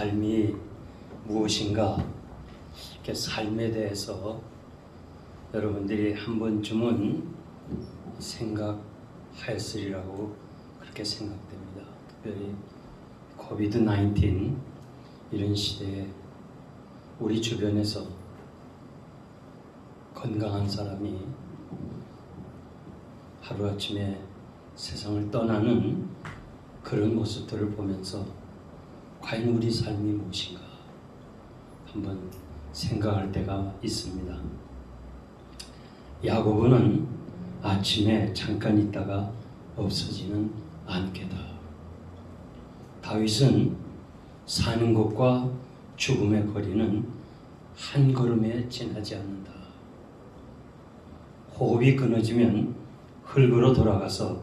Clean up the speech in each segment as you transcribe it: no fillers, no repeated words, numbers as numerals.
삶이 무엇인가, 이렇게 삶에 대해서 여러분들이 한 번쯤은 생각하였으리라고 그렇게 생각됩니다. 특별히 코비드-19 이런 시대에 우리 주변에서 건강한 사람이 하루아침에 세상을 떠나는 그런 모습들을 보면서 과연 우리 삶이 무엇인가 한번 생각할 때가 있습니다. 야고보는 아침에 잠깐 있다가 없어지는 않게다. 다윗은 사는 것과 죽음의 거리는 한 걸음에 지나지 않는다. 호흡이 끊어지면 흙으로 돌아가서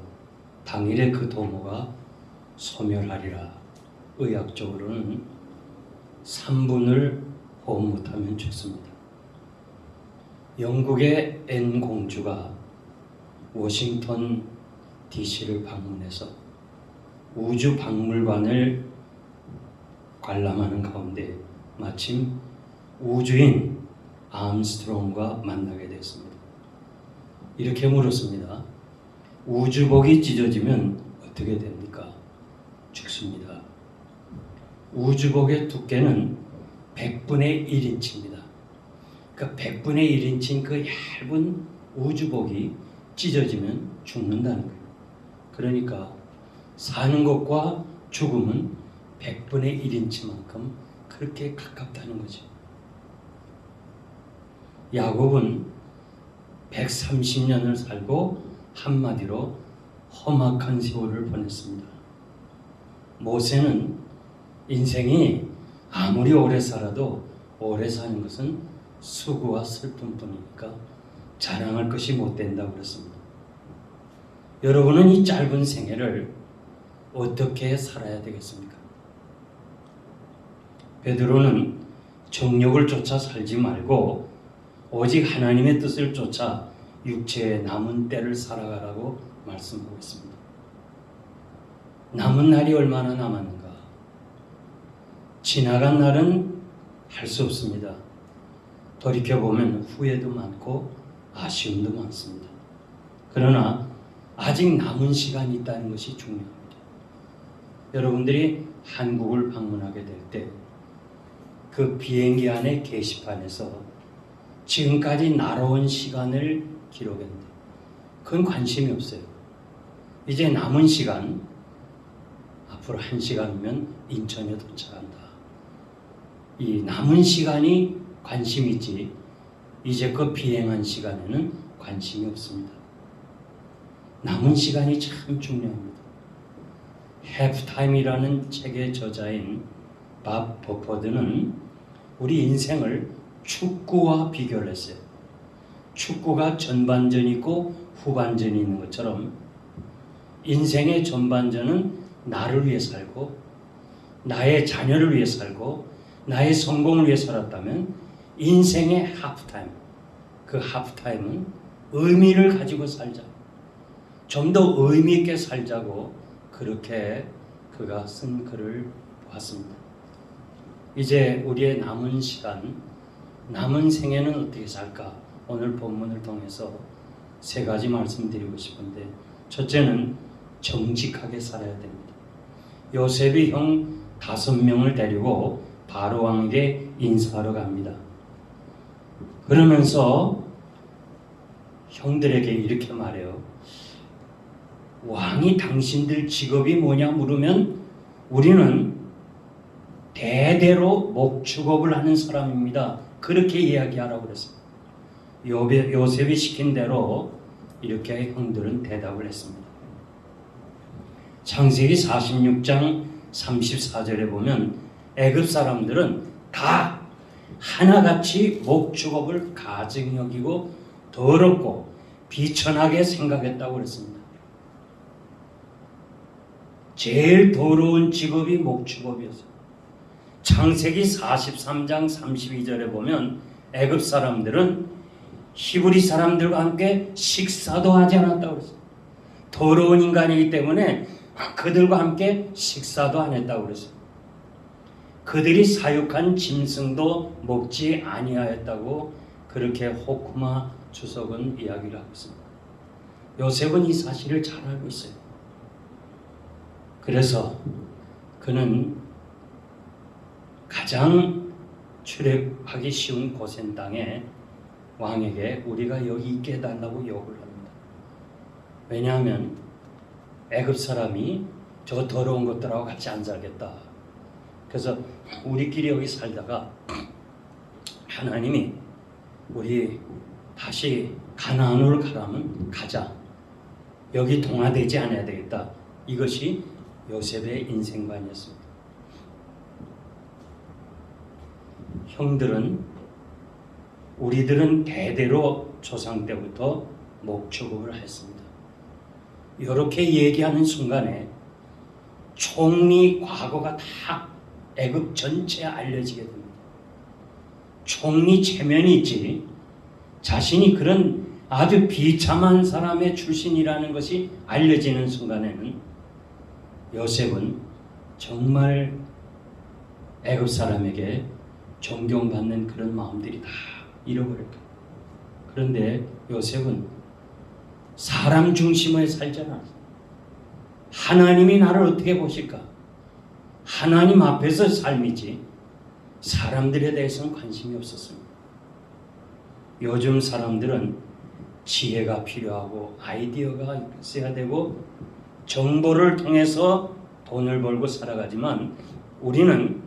당일에 그 도모가 소멸하리라. 의학적으로는 3분을 호흡 못하면 죽습니다. 영국의 앤 공주가 워싱턴 DC를 방문해서 우주 박물관을 관람하는 가운데 마침 우주인 암스트롱과 만나게 됐습니다. 이렇게 물었습니다. 우주복이 찢어지면 어떻게 됩니까? 죽습니다. 우주복의 두께는 100분의 1인치입니다. 그러니까 100분의 1인치인 그 얇은 우주복이 찢어지면 죽는다는 거예요. 그러니까 사는 것과 죽음은 100분의 1인치만큼 그렇게 가깝다는 거죠. 야곱은 130년을 살고 한마디로 험악한 세월을 보냈습니다. 모세는 인생이 아무리 오래 살아도 오래 사는 것은 수고와 슬픔뿐이니까 자랑할 것이 못 된다고 그랬습니다. 여러분은 이 짧은 생애를 어떻게 살아야 되겠습니까? 베드로는 정욕을 쫓아 살지 말고 오직 하나님의 뜻을 쫓아 육체의 남은 때를 살아가라고 말씀하고 있습니다. 남은 날이 얼마나 남았는가? 지나간 날은 할 수 없습니다. 돌이켜보면 후회도 많고 아쉬움도 많습니다. 그러나 아직 남은 시간이 있다는 것이 중요합니다. 여러분들이 한국을 방문하게 될 때 그 비행기 안의 게시판에서 지금까지 날아온 시간을 기록했는데 그건 관심이 없어요. 이제 남은 시간, 앞으로 1시간이면 인천에 도착한다. 이 남은 시간이 관심이 있지 이제껏 비행한 시간에는 관심이 없습니다. 남은 시간이 참 중요합니다. 해프타임이라는 책의 저자인 밥 버퍼드는 우리 인생을 축구와 비교를 했어요. 축구가 전반전이 있고 후반전이 있는 것처럼 인생의 전반전은 나를 위해 살고 나의 자녀를 위해 살고 나의 성공을 위해 살았다면 인생의 하프타임, 그 하프타임은 의미를 가지고 살자. 좀 더 의미 있게 살자고 그렇게 그가 쓴 글을 보았습니다. 이제 우리의 남은 시간, 남은 생애는 어떻게 살까? 오늘 본문을 통해서 3가지 말씀드리고 싶은데 첫째는 정직하게 살아야 됩니다. 요셉이 형 5명을 데리고 바로 왕에게 인사하러 갑니다. 그러면서 형들에게 이렇게 말해요. 왕이 당신들 직업이 뭐냐 물으면 우리는 대대로 목축업을 하는 사람입니다. 그렇게 이야기하라고 그랬습니다. 요셉이 시킨 대로 이렇게 형들은 대답을 했습니다. 창세기 46장 34절에 보면 애굽 사람들은 다 하나같이 목축업을 가증히 여기고 더럽고 비천하게 생각했다고 그랬습니다. 제일 더러운 직업이 목축업이었어요. 창세기 43장 32절에 보면 애굽 사람들은 히브리 사람들과 함께 식사도 하지 않았다고 그랬어요. 더러운 인간이기 때문에 그들과 함께 식사도 안 했다고 그랬어요. 그들이 사육한 짐승도 먹지 아니하였다고 그렇게 호쿠마 주석은 이야기를 하고 있습니다. 요셉은 이 사실을 잘 알고 있어요. 그래서 그는 가장 출애하기 쉬운 고센 땅에 왕에게 우리가 여기 있게 해달라고 요구를 합니다. 왜냐하면 애굽 사람이 저 더러운 것들하고 같이 안 살겠다. 그래서 우리끼리 여기 살다가 하나님이 우리 다시 가나안으로 가라면 가자. 여기 동화되지 않아야 되겠다. 이것이 요셉의 인생관이었습니다. 형들은 우리들은 대대로 조상 때부터 목축업을 했습니다. 이렇게 얘기하는 순간에 총리 과거가 다 애굽 전체에 알려지게 됩니다. 총리 체면이 있지 자신이 그런 아주 비참한 사람의 출신이라는 것이 알려지는 순간에는 요셉은 정말 애굽 사람에게 존경받는 그런 마음들이 다 잃어버릴 거예요. 그런데 요셉은 사람 중심의 살잖아. 하나님이 나를 어떻게 보실까? 하나님 앞에서 삶이지 사람들에 대해서는 관심이 없었습니다. 요즘 사람들은 지혜가 필요하고 아이디어가 있어야 되고 정보를 통해서 돈을 벌고 살아가지만 우리는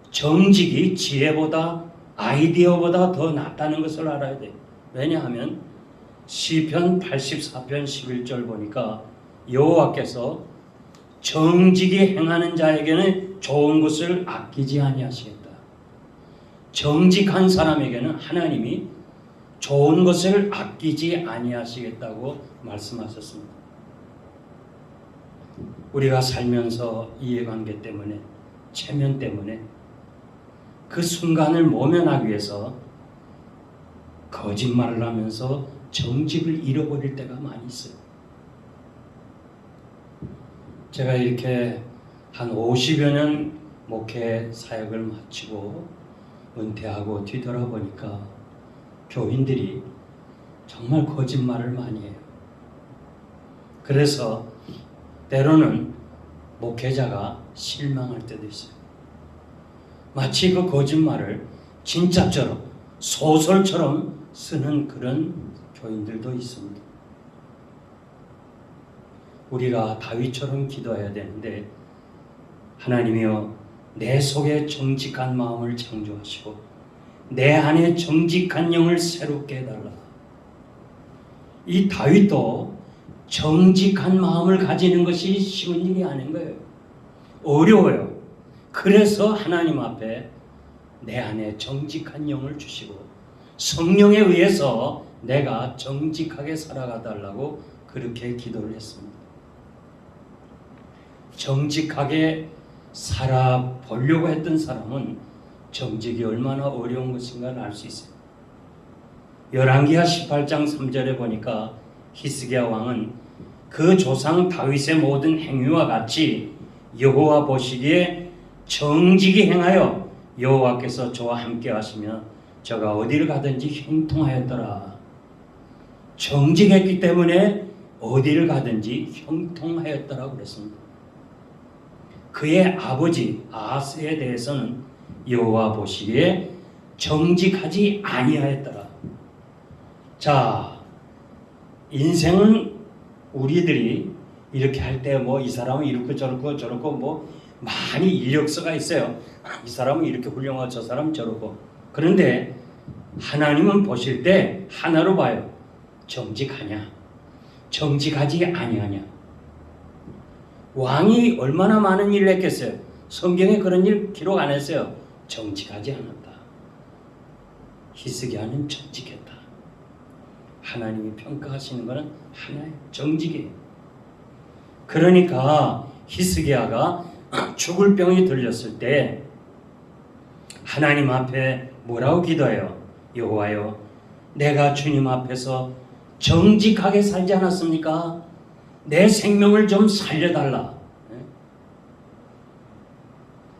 정직이 지혜보다 아이디어보다 더 낫다는 것을 알아야 돼. 왜냐하면 시편 84편 11절 보니까 여호와께서 정직이 행하는 자에게는 좋은 것을 아끼지 아니하시겠다. 정직한 사람에게는 하나님이 좋은 것을 아끼지 아니하시겠다고 말씀하셨습니다. 우리가 살면서 이해관계 때문에 체면 때문에 그 순간을 모면하기 위해서 거짓말을 하면서 정직을 잃어버릴 때가 많이 있어요. 제가 이렇게 한 50여 년 목회 사역을 마치고 은퇴하고 뒤돌아보니까 교인들이 정말 거짓말을 많이 해요. 그래서 때로는 목회자가 실망할 때도 있어요. 마치 그 거짓말을 진짜처럼 소설처럼 쓰는 그런 교인들도 있습니다. 우리가 다윗처럼 기도해야 되는데 하나님이여 내 속에 정직한 마음을 창조하시고 내 안에 정직한 영을 새롭게 해달라. 이 다윗도 정직한 마음을 가지는 것이 쉬운 일이 아닌 거예요. 어려워요. 그래서 하나님 앞에 내 안에 정직한 영을 주시고 성령에 의해서 내가 정직하게 살아가달라고 그렇게 기도를 했습니다. 정직하게 살아보려고 했던 사람은 정직이 얼마나 어려운 것인가를 알 수 있어요. 열왕기하 18장 3절에 보니까 히스기야 왕은 그 조상 다윗의 모든 행위와 같이 여호와 보시기에 정직히 행하여 여호와께서 저와 함께 하시며 저가 어디를 가든지 형통하였더라. 정직했기 때문에 어디를 가든지 형통하였더라고 그랬습니다. 그의 아버지 아하스에 대해서는 여호와 보시기에 정직하지 아니하였더라. 자, 인생은 우리들이 이렇게 할 때 뭐 이 사람은 이렇게 저렇고 뭐 많이 이력서가 있어요. 이 사람은 이렇게 훌륭하고 저 사람은 저렇고. 그런데 하나님은 보실 때 하나로 봐요. 정직하냐? 정직하지 아니하냐? 왕이 얼마나 많은 일을 했겠어요? 성경에 그런 일 기록 안 했어요. 정직하지 않았다. 히스기야는 정직했다. 하나님이 평가하시는 것은 하나의 정직이에요. 그러니까 히스기야가 죽을 병이 들렸을 때 하나님 앞에 뭐라고 기도해요? 여호와여, 내가 주님 앞에서 정직하게 살지 않았습니까? 내 생명을 좀 살려달라.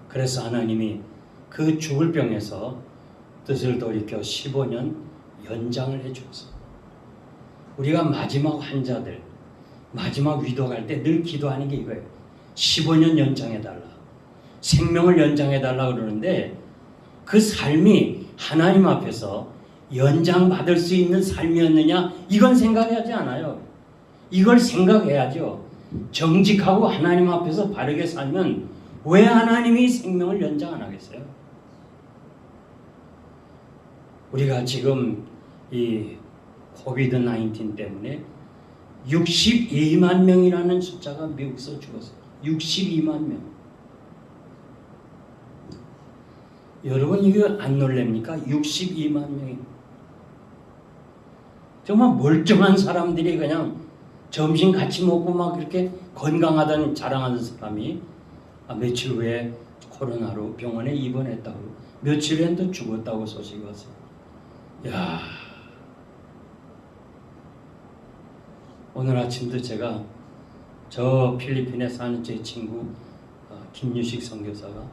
그래서 하나님이 그 죽을 병에서 뜻을 돌이켜 15년 연장을 해주었어. 우리가 마지막 환자들, 마지막 위도 갈 때 늘 기도하는 게 이거예요. 15년 연장해달라. 생명을 연장해달라 그러는데 그 삶이 하나님 앞에서 연장받을 수 있는 삶이었느냐? 이건 생각하지 않아요. 이걸 생각해야죠. 정직하고 하나님 앞에서 바르게 살면 왜 하나님이 생명을 연장 안 하겠어요? 우리가 지금 이 코비드-19 때문에 62만 명이라는 숫자가 미국에서 죽었어요. 62만 명. 여러분 이거 안 놀랍니까? 62만 명이. 정말 멀쩡한 사람들이 그냥 점심 같이 먹고 막 그렇게 건강하다는 자랑하는 사람이 며칠 후에 코로나로 병원에 입원했다고, 며칠 후엔 또 죽었다고 소식이 왔어요. 야, 오늘 아침도 제가 저 필리핀에 사는 제 친구 김유식 선교사가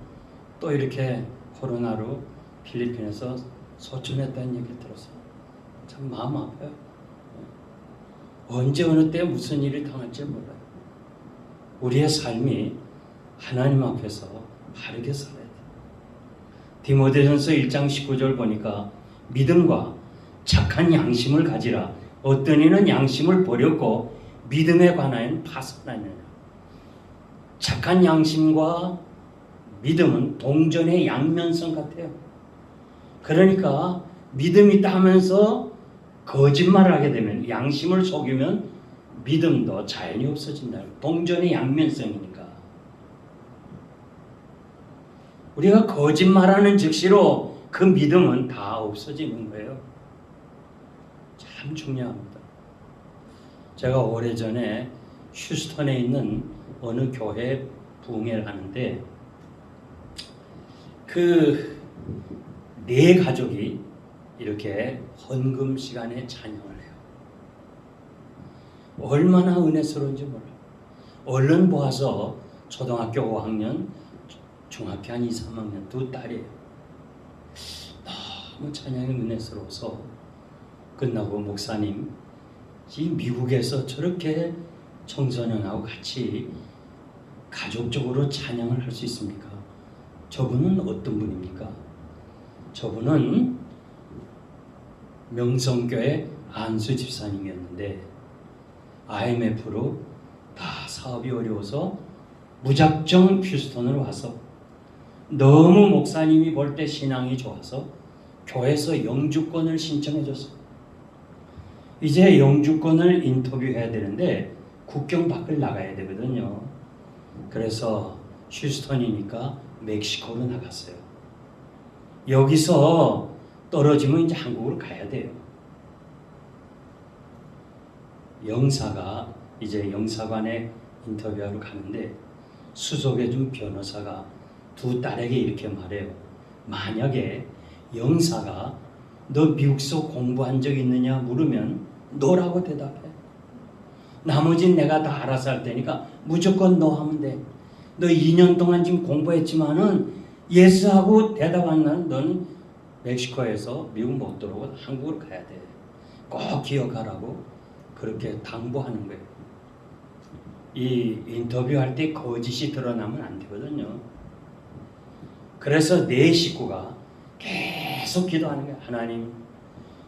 또 이렇게 코로나로 필리핀에서 소천했다는 얘기를 들었어요. 참 마음 아파요. 언제 어느 때 무슨 일이 당할지 몰라요. 우리의 삶이 하나님 앞에서 바르게 살아야 돼요. 디모데전서 1장 19절 보니까 믿음과 착한 양심을 가지라. 어떤 이는 양심을 버렸고 믿음에 관하여는 파산하느니라. 착한 양심과 믿음은 동전의 양면성 같아요. 그러니까 믿음이 있다 하면서 거짓말을 하게 되면, 양심을 속이면 믿음도 자연히 없어진다. 동전의 양면성이니까. 우리가 거짓말하는 즉시로 그 믿음은 다 없어지는 거예요. 참 중요합니다. 제가 오래전에 휴스턴에 있는 어느 교회에 부흥회를 하는데 그 네 가족이 이렇게 헌금 시간에 찬양을 해요. 얼마나 은혜스러운지 몰라요. 얼른 보아서 초등학교 5학년, 중학교 한 2, 3학년 두 딸이에요. 너무 찬양이 은혜스러워서 끝나고 목사님, 이 미국에서 저렇게 청소년하고 같이 가족적으로 찬양을 할 수 있습니까? 저분은 어떤 분입니까? 저분은 명성교회 안수 집사님이었는데 IMF로 다 사업이 어려워서 무작정 휴스턴으로 와서 너무 목사님이 볼 때 신앙이 좋아서 교회에서 영주권을 신청해 줬어요. 이제 영주권을 인터뷰해야 되는데 국경 밖을 나가야 되거든요. 그래서 휴스턴이니까 멕시코로 나갔어요. 여기서 떨어지면 이제 한국으로 가야 돼요. 영사가 이제 영사관에 인터뷰하러 가는데 수석해준 변호사가 두 딸에게 이렇게 말해요. 만약에 영사가 너 미국서 공부한 적 있느냐 물으면 너라고 대답해. 나머지는 내가 다 알아서 할 테니까 무조건 너 하면 돼. 너 2년 동안 지금 공부했지만은 예스하고 대답 안 나는 넌 멕시코에서 미국 못 들어오고 한국으로 가야 돼. 꼭 기억하라고 그렇게 당부하는 거예요. 이 인터뷰할 때 거짓이 드러나면 안 되거든요. 그래서 네 식구가 계속 기도하는 거예요. 하나님,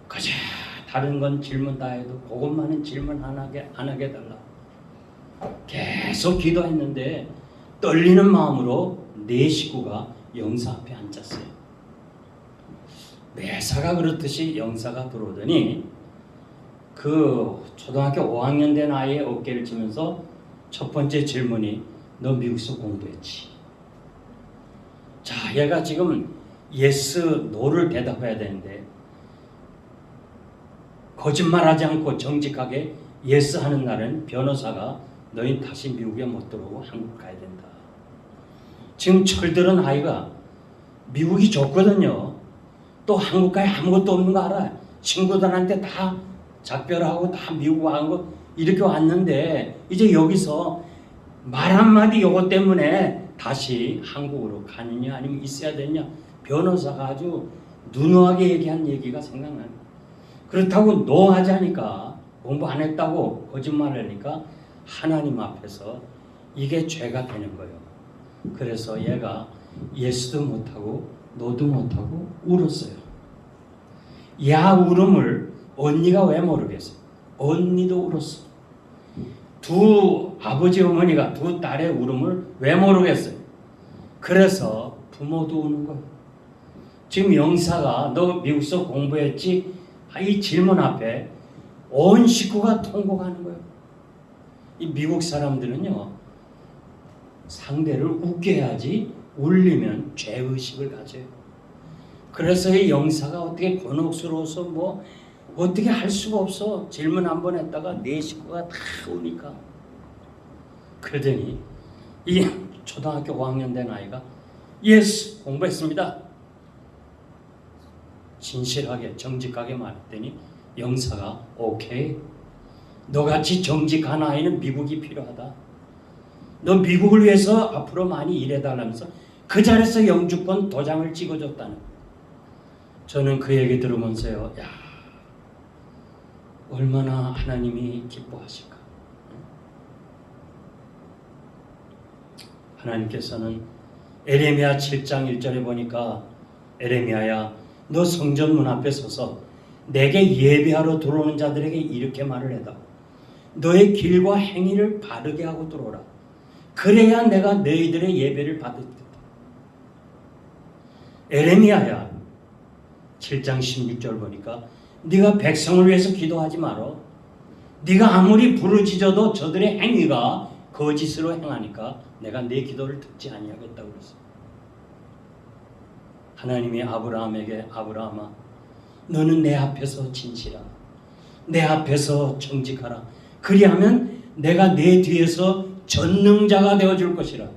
그저 다른 건 질문 다 해도 그것만은 질문 안 하게 해달라. 계속 기도했는데 떨리는 마음으로 네 식구가 영사 앞에 앉았어요. 매사가 그렇듯이 영사가 들어오더니 그 초등학교 5학년 된 아이의 어깨를 치면서 첫 번째 질문이 너 미국에서 공부했지? 자, 얘가 지금 예스, 노를 대답해야 되는데 거짓말하지 않고 정직하게 예스 하는 날은 변호사가 너희 다시 미국에 못 들어오고 한국 가야 된다. 지금 철들은 아이가 미국이 좋거든요. 또 한국 가에 아무것도 없는 거 알아. 친구들한테 다 작별하고 다 미국 와고 이렇게 왔는데 이제 여기서 말 한마디 요거 때문에 다시 한국으로 가느냐 아니면 있어야 되느냐 변호사가 아주 누누하게 얘기한 얘기가 생각나요. 그렇다고 노하지 하니까, 공부 안 했다고 거짓말을 하니까 하나님 앞에서 이게 죄가 되는 거예요. 그래서 얘가 예수도 못하고 노도 못하고 울었어요. 야 울음을 언니가 왜 모르겠어요? 언니도 울었어. 두 아버지 어머니가 두 딸의 울음을 왜 모르겠어요? 그래서 부모도 우는 거예요. 지금 영사가 너 미국서 공부했지? 이 질문 앞에 온 식구가 통곡하는 거예요. 이 미국 사람들은요, 상대를 웃게 해야지 울리면 죄의식을 가져요. 그래서 이 영사가 어떻게 곤혹스러워서 뭐 어떻게 할 수가 없어. 질문 한 번 했다가 네 식구가 다 우니까. 그러더니 이 초등학교 5학년 된 아이가 예스 공부했습니다. 진실하게 정직하게 말했더니 영사가 오케이, 너같이 정직한 아이는 미국이 필요하다. 너 미국을 위해서 앞으로 많이 일해달라면서 그 자리에서 영주권 도장을 찍어줬다는. 저는 그 얘기 들으면서요, 야, 얼마나 하나님이 기뻐하실까. 하나님께서는 에레미야 7장 1절에 보니까 에레미야야 너 성전 문 앞에 서서 내게 예배하러 들어오는 자들에게 이렇게 말을 해다. 너의 길과 행위를 바르게 하고 들어오라. 그래야 내가 너희들의 예배를 받을 듯. 에레미야야 7장 16절 보니까 네가 백성을 위해서 기도하지 마라. 네가 아무리 부르짖어도 저들의 행위가 거짓으로 행하니까 내가 네 기도를 듣지 아니하겠다고 그랬어요. 하나님이 아브라함에게 아브라함아 너는 내 앞에서 진실하라. 내 앞에서 정직하라. 그리하면 내가 내 뒤에서 전능자가 되어줄 것이라.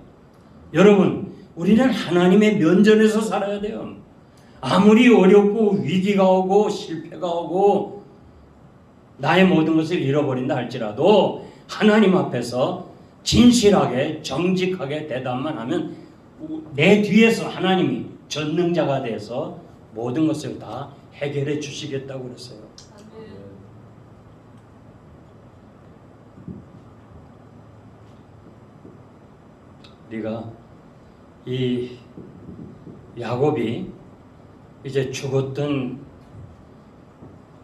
여러분, 우리는 하나님의 면전에서 살아야 돼요. 아무리 어렵고 위기가 오고 실패가 오고 나의 모든 것을 잃어버린다 할지라도 하나님 앞에서 진실하게 정직하게 대답만 하면 내 뒤에서 하나님이 전능자가 돼서 모든 것을 다 해결해 주시겠다고 그랬어요. 우리가 이 야곱이 이제 죽었던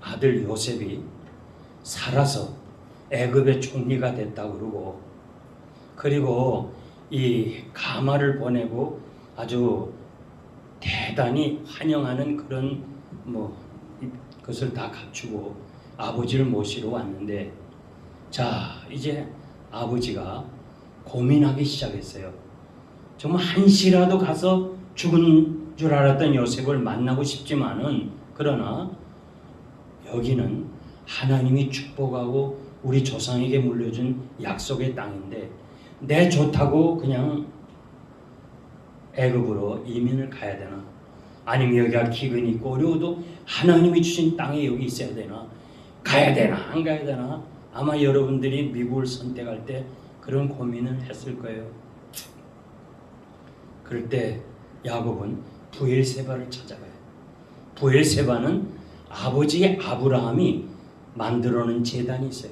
아들 요셉이 살아서 애굽의 총리가 됐다고 그러고, 그리고 이 가마를 보내고 아주 대단히 환영하는 그런 그것을 다 갖추고 아버지를 모시러 왔는데, 자 이제 아버지가 고민하기 시작했어요. 정말 한시라도 가서 죽은 줄 알았던 요셉을 만나고 싶지만은, 그러나 여기는 하나님이 축복하고 우리 조상에게 물려준 약속의 땅인데 내 좋다고 그냥 애굽으로 이민을 가야 되나? 아니면 여기가 기근이 있고 어려워도 하나님이 주신 땅에 여기 있어야 되나? 가야 되나? 안 가야 되나? 아마 여러분들이 미국을 선택할 때 그런 고민을 했을 거예요. 그럴 때 야곱은 부엘세바를 찾아가요. 부엘세바는 아버지의 아브라함이 만들어놓은 제단이 있어요.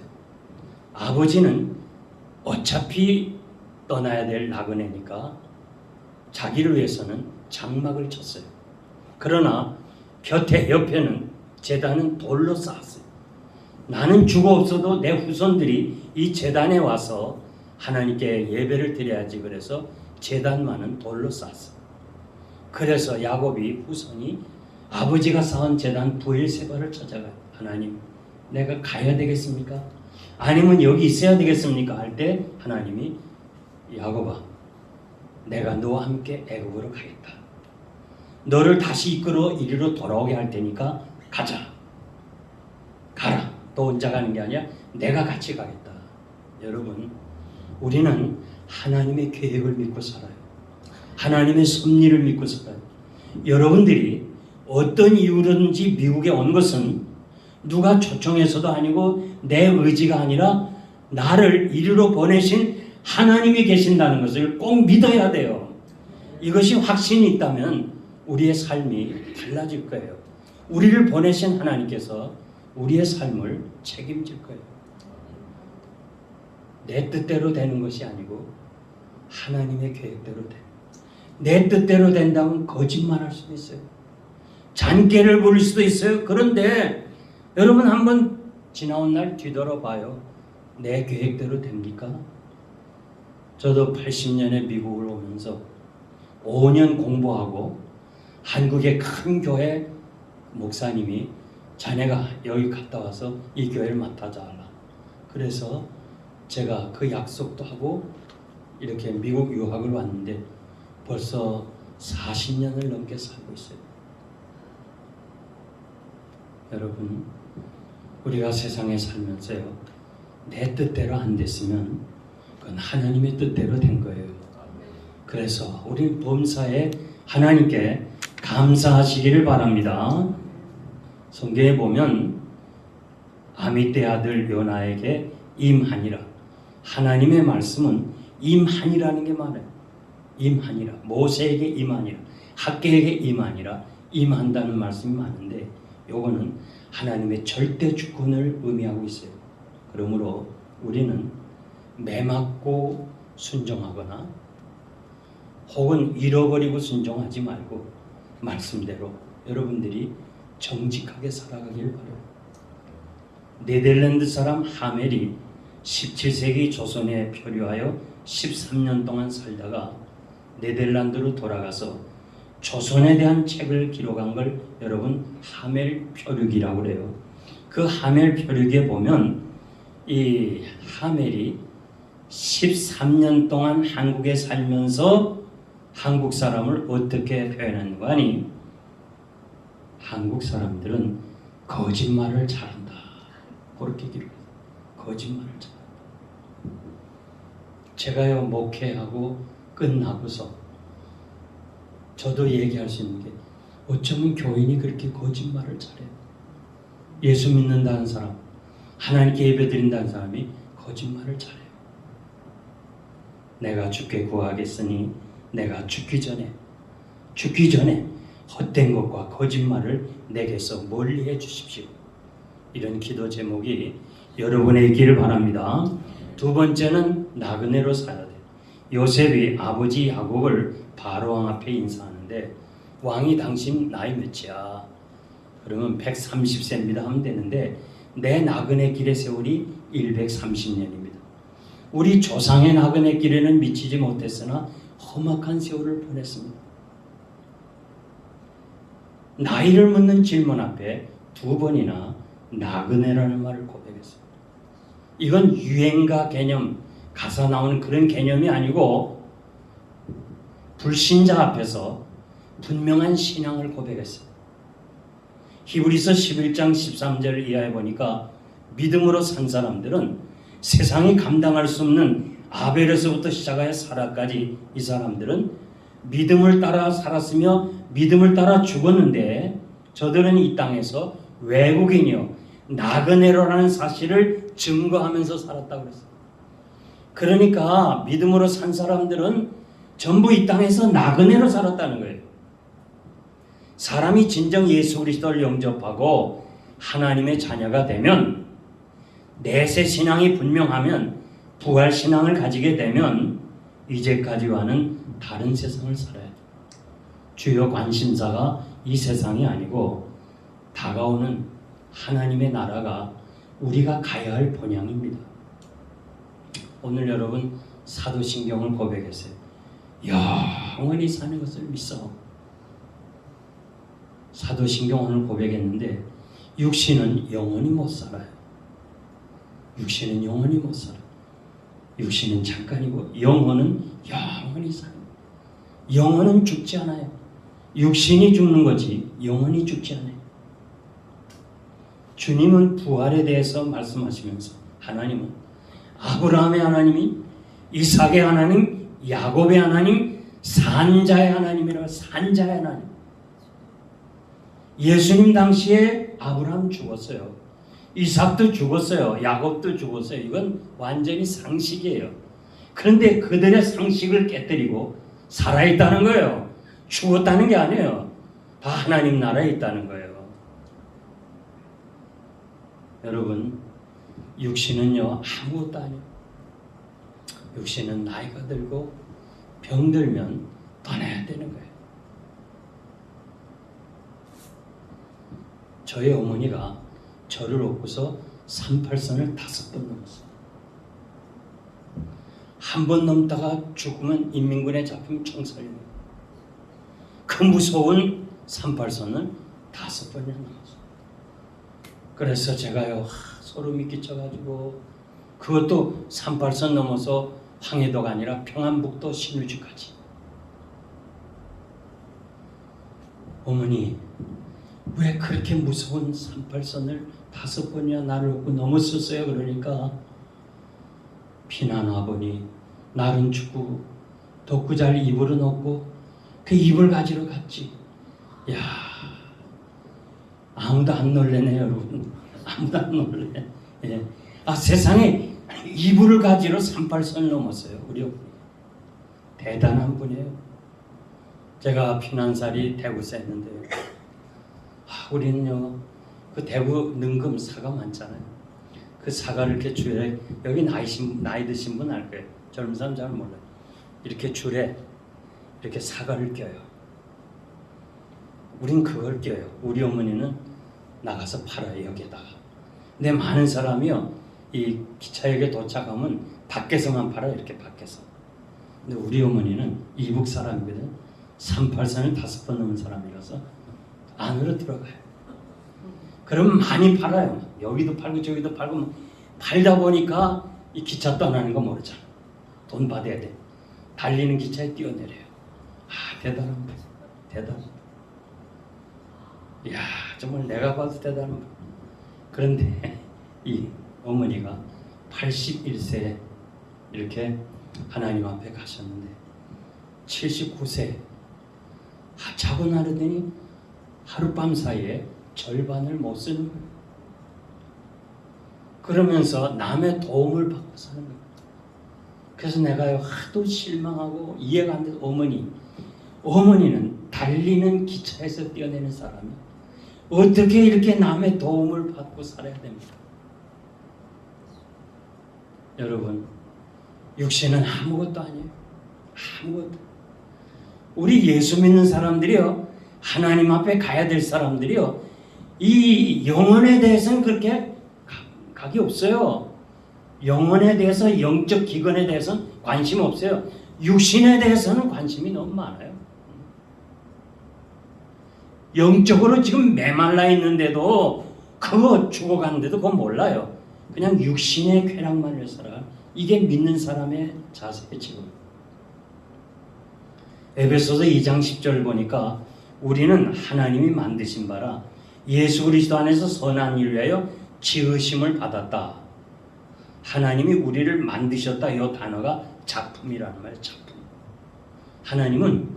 아버지는 어차피 떠나야 될 나그네니까 자기를 위해서는 장막을 쳤어요. 그러나 옆에는 제단은 돌로 쌓았어요. 나는 죽어 없어도 내 후손들이 이 제단에 와서 하나님께 예배를 드려야지. 그래서 제단만은 돌로 쌓았어요. 그래서 야곱이 후손이 아버지가 쌓은 제단 부엘세바를 찾아가요. 하나님, 내가 가야 되겠습니까? 아니면 여기 있어야 되겠습니까? 할 때 하나님이 야곱아, 내가 너와 함께 애굽으로 가겠다. 너를 다시 이끌어 이리로 돌아오게 할 테니까 가자. 가라. 너 혼자 가는 게 아니야. 내가 같이 가겠다. 여러분, 우리는 하나님의 계획을 믿고 살아요. 하나님의 섭리를 믿고 살아요. 여러분들이 어떤 이유로든지 미국에 온 것은 누가 초청해서도 아니고 내 의지가 아니라 나를 이리로 보내신 하나님이 계신다는 것을 꼭 믿어야 돼요. 이것이 확신이 있다면 우리의 삶이 달라질 거예요. 우리를 보내신 하나님께서 우리의 삶을 책임질 거예요. 내 뜻대로 되는 것이 아니고 하나님의 계획대로 돼. 내 뜻대로 된다면 거짓말할 수도 있어요. 잔꾀를 부릴 수도 있어요. 그런데 여러분 한번 지나온 날 뒤돌아봐요. 내 계획대로 됩니까? 저도 80년에 미국을 오면서 5년 공부하고 한국의 큰 교회 목사님이 자네가 여기 갔다 와서 이 교회를 맡아달라. 그래서 제가 그 약속도 하고 이렇게 미국 유학을 왔는데 벌써 40년을 넘게 살고 있어요. 여러분, 우리가 세상에 살면서요, 내 뜻대로 안 됐으면 그건 하나님의 뜻대로 된 거예요. 그래서 우리 범사에 하나님께 감사하시기를 바랍니다. 성경에 보면 아미떼 아들 요나에게 임하니라. 하나님의 말씀은 임하니라는 게 말해요. 임하니라. 모세에게 임하니라. 학계에게 임하니라. 임한다는 말씀이 많은데 요거는 하나님의 절대 주권을 의미하고 있어요. 그러므로 우리는 매맞고 순종하거나 혹은 잃어버리고 순종하지 말고 말씀대로 여러분들이 정직하게 살아가길 바라요. 네덜란드 사람 하멜이 17세기 조선에 표류하여 13년 동안 살다가 네덜란드로 돌아가서 조선에 대한 책을 기록한 걸 여러분 하멜 표류기라고 그래요. 그 하멜 표류기에 보면 이 하멜이 13년 동안 한국에 살면서 한국 사람을 어떻게 표현하는가 하니 한국 사람들은 거짓말을 잘한다. 그렇게 기록해요. 거짓말을 잘한다. 제가요 목회하고 끝나고서 저도 얘기할 수 있는 게 어쩌면 교인이 그렇게 거짓말을 잘해요. 예수 믿는다는 사람, 하나님께 예배드린다는 사람이 거짓말을 잘해요. 내가 주께 구하겠으니 내가 죽기 전에 헛된 것과 거짓말을 내게서 멀리해 주십시오. 이런 기도 제목이 여러분의 있기를 바랍니다. 두 번째는 나그네로 살아야 돼요. 요셉이 아버지 야곱을 바로왕 앞에 인사하는데 왕이 당신 나이 몇이야? 그러면 130세입니다 하면 되는데 내 나그네 길의 세월이 130년입니다. 우리 조상의 나그네 길에는 미치지 못했으나 험악한 세월을 보냈습니다. 나이를 묻는 질문 앞에 두 번이나 나그네라는 말을 고백했습니다. 이건 유행가 개념, 가사 나오는 그런 개념이 아니고 불신자 앞에서 분명한 신앙을 고백했어요. 히브리서 11장 13절 이하에 보니까 믿음으로 산 사람들은 세상이 감당할 수 없는 아벨에서부터 시작하여 사라까지 이 사람들은 믿음을 따라 살았으며 믿음을 따라 죽었는데 저들은 이 땅에서 외국인이요 나그네로라는 사실을 증거하면서 살았다고 그랬어요. 그러니까 믿음으로 산 사람들은 전부 이 땅에서 나그네로 살았다는 거예요. 사람이 진정 예수 그리스도를 영접하고 하나님의 자녀가 되면 내세 신앙이 분명하면 부활 신앙을 가지게 되면 이제까지와는 다른 세상을 살아야 돼요. 주요 관심사가 이 세상이 아니고 다가오는 하나님의 나라가 우리가 가야 할 본향입니다. 오늘 여러분 사도신경을 고백했어요. 영원히 사는 것을 믿어. 사도신경 오늘 고백했는데 육신은 영원히 못 살아요. 육신은 영원히 못 살아요. 육신은 잠깐이고 영혼은 영원히 살아요. 영혼은 죽지 않아요. 육신이 죽는 거지 영혼이 죽지 않아요. 주님은 부활에 대해서 말씀하시면서 하나님은 아브라함의 하나님이 이삭의 하나님, 야곱의 하나님, 산자의 하나님이라고 산자의 하나님. 예수님 당시에 아브라함 죽었어요. 이삭도 죽었어요. 야곱도 죽었어요. 이건 완전히 상식이에요. 그런데 그들의 상식을 깨뜨리고 살아있다는 거예요. 죽었다는 게 아니에요. 다 하나님 나라에 있다는 거예요. 여러분, 육신은요 아무것도 아니에요. 육신은 나이가 들고 병들면 떠나야 되는 거예요. 저희 어머니가 저를 업고서 38선을 5번 넘었어요. 한 번 넘다가 죽으면 인민군에 잡히면 총살입니다. 그 무서운 38선을 5번이나 넘었어요. 그래서 제가요 소름이 끼쳐가지고 그것도 38선 넘어서 황해도가 아니라 평안북도 신우지까지. 어머니 왜 그렇게 무서운 38선을 5번이나 나를 업고 넘었었어요? 그러니까 피난 와보니 날은 춥고 덥고 잘 이불은 없고 그 이불 가지러 갔지. 야, 아무도 안 놀래네 여러분. 아무도 안 놀래. 예. 세상에 이불을 가지러 38선을 넘었어요. 우리 어머니. 대단한 분이에요. 제가 피난살이 대구에 했는데요. 우리는요 그 대구 능금 사과 많잖아요. 그 사과를 이렇게 줄에, 여기 나이 드신 분 알 거예요. 젊은 사람 잘 몰라요. 이렇게 줄에 이렇게 사과를 껴요. 우린 그걸 껴요. 우리 어머니는 나가서 팔아요. 여기다가. 근데 많은 사람이요 이 기차역에 도착하면 밖에서만 팔아요. 이렇게 밖에서. 근데 우리 어머니는 이북 사람이거든. 38선을 5번 넘은 사람이라서 안으로 들어가요. 그럼 많이 팔아요. 여기도 팔고 저기도 팔고 팔다 보니까 이 기차 떠나는 거 모르잖아. 돈 받아야 돼. 달리는 기차에 뛰어내려요. 대단한 거지. 대단한. 이야, 정말 내가 봐도 대단한 거. 그런데 이 어머니가 81세에 이렇게 하나님 앞에 가셨는데 79세 자고 나르더니 하룻밤 사이에 절반을 못 쓰는 거예요. 그러면서 남의 도움을 받고 사는 거예요. 그래서 내가요 하도 실망하고 이해가 안 돼서 어머니는 달리는 기차에서 뛰어내는 사람이 어떻게 이렇게 남의 도움을 받고 살아야 됩니까? 여러분, 육신은 아무것도 아니에요. 아무것도. 우리 예수 믿는 사람들이요 하나님 앞에 가야 될 사람들이요 이 영혼에 대해서는 그렇게 각이 없어요. 영혼에 대해서, 영적 기근에 대해서는 관심 없어요. 육신에 대해서는 관심이 너무 많아요. 영적으로 지금 메말라 있는데도 그거 죽어가는데도 그거 몰라요. 그냥 육신의 쾌락만 위해 살아. 이게 믿는 사람의 자세예요. 지금 에베소서 2장 10절 보니까 우리는 하나님이 만드신 바라 예수 그리스도 안에서 선한 일을 위하여 지으심을 받았다. 하나님이 우리를 만드셨다. 이 단어가 작품이라는 말이에요. 작품. 하나님은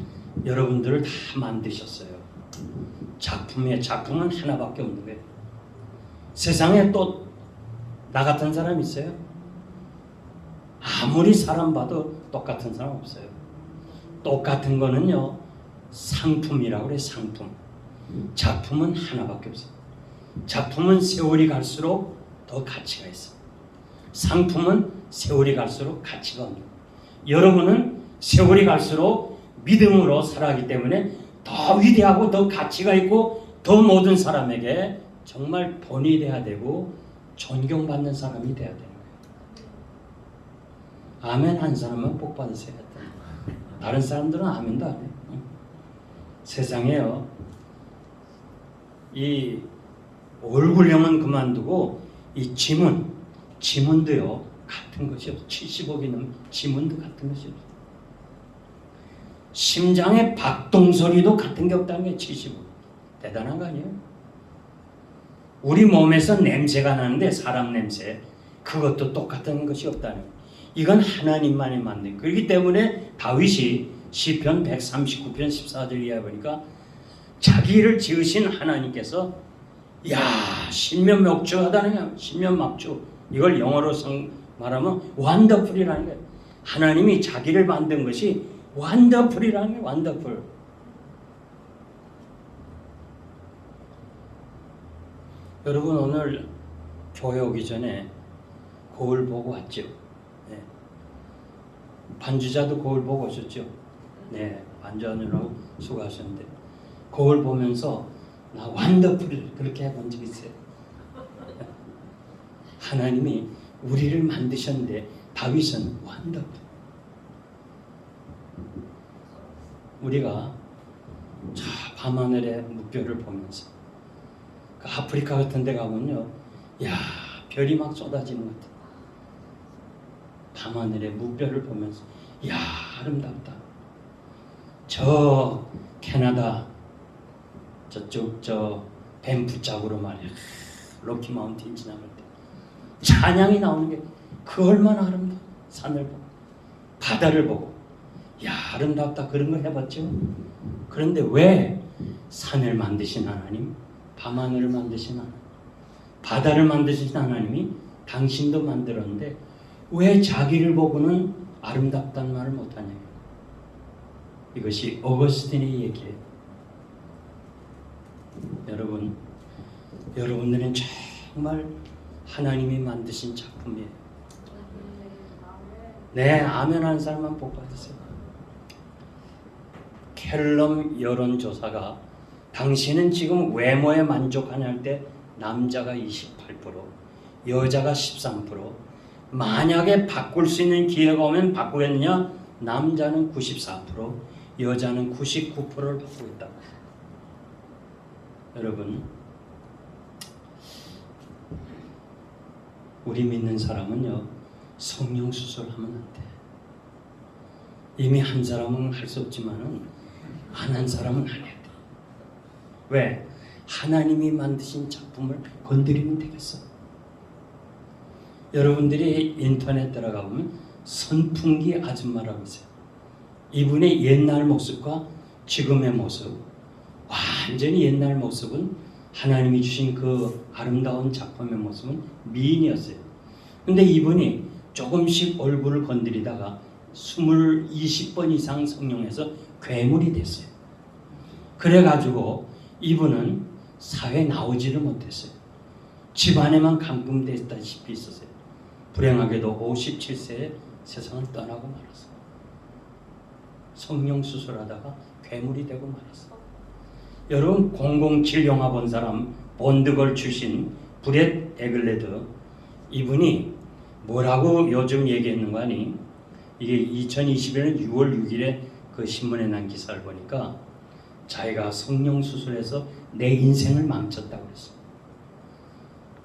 여러분들을 다 만드셨어요. 작품은 하나밖에 없는 거예요. 세상에 또 나 같은 사람 있어요? 아무리 사람 봐도 똑같은 사람 없어요. 똑같은 거는요 상품이라고 그래요. 상품. 작품은 하나밖에 없어요. 작품은 세월이 갈수록 더 가치가 있어요. 상품은 세월이 갈수록 가치가 없는 거예요. 여러분은 세월이 갈수록 믿음으로 살아가기 때문에 더 위대하고 더 가치가 있고 더 모든 사람에게 정말 본이 돼야 되고 존경받는 사람이 돼야 되는 거예요. 아멘 한 사람은 복 받으셔야 돼. 다른 사람들은 아멘도 안 해요. 세상에요 이 얼굴형은 그만두고 이 지문도요 같은 것이 없어요. 70억이 넘는 지문도 같은 것이 없어요. 심장의 박동소리도 같은 게 없다는 게 70억. 대단한 거 아니에요? 우리 몸에서 냄새가 나는데 사람 냄새 그것도 똑같은 것이 없다는 거예요. 이건 하나님만이 만든. 그렇기 때문에 다윗이 시편 139편 14절 이하에 보니까 자기를 지으신 하나님께서 야 신면목주하다는 거야. 신면막주. 이걸 영어로 말하면 원더풀이라는 거예요. 하나님이 자기를 만든 것이 원더풀이라는 거예요. 원더풀. 여러분 오늘 교회 오기 전에 거울 보고 왔죠? 네. 반주자도 거울 보고 오셨죠? 네, 반주하느라고 수고하셨는데 거울 보면서 나 완더풀 그렇게 해본 적 있어요. 하나님이 우리를 만드셨는데 다윗은 완더풀. 우리가 저 밤하늘의 무별을 보면서 그 아프리카 같은 데 가면요, 야 별이 막 쏟아지는 것 같아요. 밤하늘의 무별을 보면서 야 아름답다. 저 캐나다 저쪽 저 밴프 쪽으로 말이야, 로키 마운틴 지나갈 때 찬양이 나오는 게 그 얼마나 아름다워. 산을 보고 바다를 보고 야 아름답다 그런 거 해봤죠. 그런데 왜 산을 만드신 하나님, 밤하늘을 만드신 하나님, 바다를 만드신 하나님이 당신도 만들었는데 왜 자기를 보고는 아름답다는 말을 못하냐. 이것이 어거스틴의 얘기예요. 여러분들은 정말 하나님이 만드신 작품이에요. 네, 아멘 하는 사람만 복 받으세요. 켈럼 여론조사가 당신은 지금 외모에 만족하냐 할 때 남자가 28%, 여자가 13%, 만약에 바꿀 수 있는 기회가 오면 바꾸겠느냐? 남자는 94%, 여자는 99%를 바꾸고 있다. 여러분, 우리 믿는 사람은요, 성령 수술하면 안 돼. 이미 한 사람은 할 수 없지만은 안 한 사람은 안 해야 돼. 왜? 하나님이 만드신 작품을 건드리면 되겠어. 여러분들이 인터넷 들어가 보면 선풍기 아줌마라고 있어요. 이분의 옛날 모습과 지금의 모습, 완전히 옛날 모습은 하나님이 주신 그 아름다운 작품의 모습은 미인이었어요. 근데 이분이 조금씩 얼굴을 건드리다가 20번 이상 성령에서 괴물이 됐어요. 그래가지고 이분은 사회에 나오지를 못했어요. 집안에만 감금됐다시피 있었어요. 불행하게도 57세에 세상을 떠나고 말았어요. 성령 수술하다가 괴물이 되고 말았어요. 여러분 007 영화 본 사람 본드걸 출신 브렛 에글레드, 이분이 뭐라고 요즘 얘기했는가 하니, 이게 2021년 6월 6일에 그 신문에 난 기사를 보니까 자기가 성령 수술해서 내 인생을 망쳤다고 그랬어요.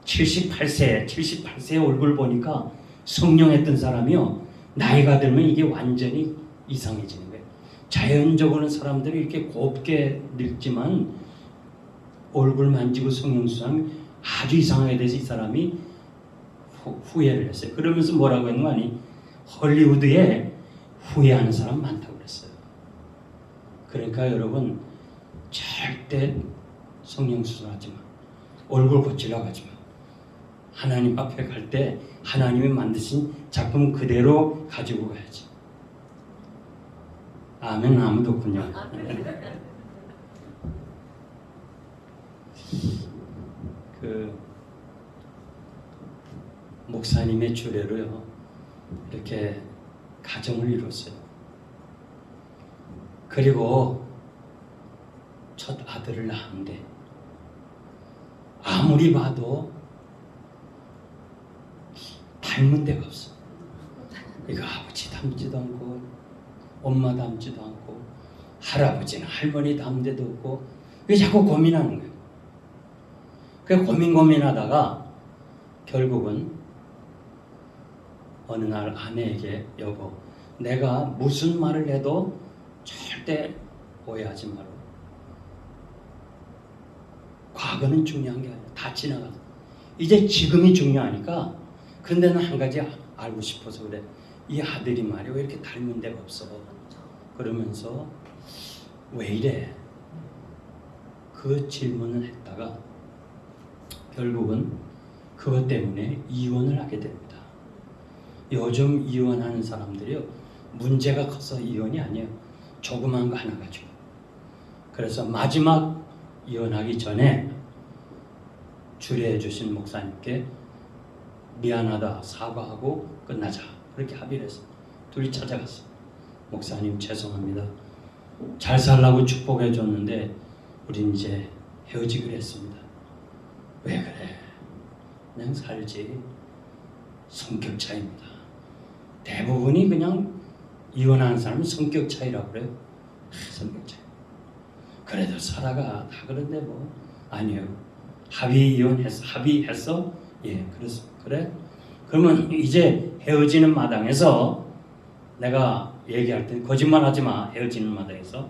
78세 얼굴 보니까 성령했던 사람이요, 나이가 들면 이게 완전히 이상해지는 거예요. 자연적으로는 사람들이 이렇게 곱게 늙지만 얼굴 만지고 성령 수술하면 아주 이상하게 돼서 이 사람이 후회를 했어요. 그러면서 뭐라고 했는 거 아니? 헐리우드에 후회하는 사람 많다고 그랬어요. 그러니까 여러분 절대 성령 수술하지 마. 얼굴 고치려고 하지 마. 하나님 앞에 갈 때 하나님이 만드신 작품 그대로 가지고 가야지. 아멘. 아무도 없군요. 그 목사님의 주례로요, 이렇게 가정을 이뤘어요. 그리고 첫 아들을 낳았는데 아무리 봐도 닮은 데가 없어. 이거 아버지 닮지도 않고 엄마 닮지도 않고 할아버지는 할머니 닮은 데도 없고, 왜 자꾸 고민하는 거예요. 그래서 고민하다가 결국은 어느 날 아내에게, 여보, 내가 무슨 말을 해도 절대 오해하지 마라. 과거는 중요한 게 아니라 다 지나가서 이제 지금이 중요하니까. 근데 난 한 가지 알고 싶어서 그래. 이 아들이 말이야 왜 이렇게 닮은 데가 없어. 그러면서 왜 이래? 그 질문을 했다가 결국은 그것 때문에 이혼을 하게 됩니다. 요즘 이혼하는 사람들이요, 문제가 커서 이혼이 아니에요. 조그만 거 하나 가지고. 그래서 마지막 이혼하기 전에 주례해 주신 목사님께 미안하다 사과하고 끝나자 그렇게 합의를 했어. 둘이 찾아갔어. 목사님 죄송합니다. 잘 살라고 축복해 줬는데 우린 이제 헤어지기로 했습니다. 왜 그래? 그냥 살지. 성격 차이입니다. 대부분이 그냥 이혼하는 사람은 성격 차이라고 그래요. 성격 차이. 그래도 살아가 다 그런데 뭐 아니에요. 합의했어? 예, 그래서 그래? 그러면 이제 헤어지는 마당에서 내가 얘기할 때 거짓말하지 마. 헤어지는 마당에서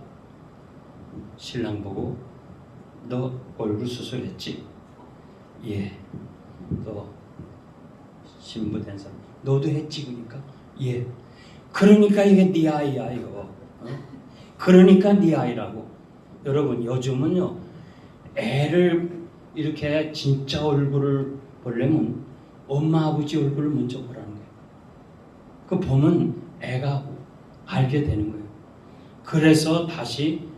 신랑 보고 너 얼굴 수술했지? 예. 너 신부 된 사람 너도 했지? 그러니까 예. 그러니까 이게 네 아이야 이거. 그러니까 네 아이라고. 여러분 요즘은요 애를 이렇게 진짜 얼굴을 보려면 엄마 아버지 얼굴을 먼저 보라는 거예요. 그 보면 애가 알게 되는 거예요. 그래서 다시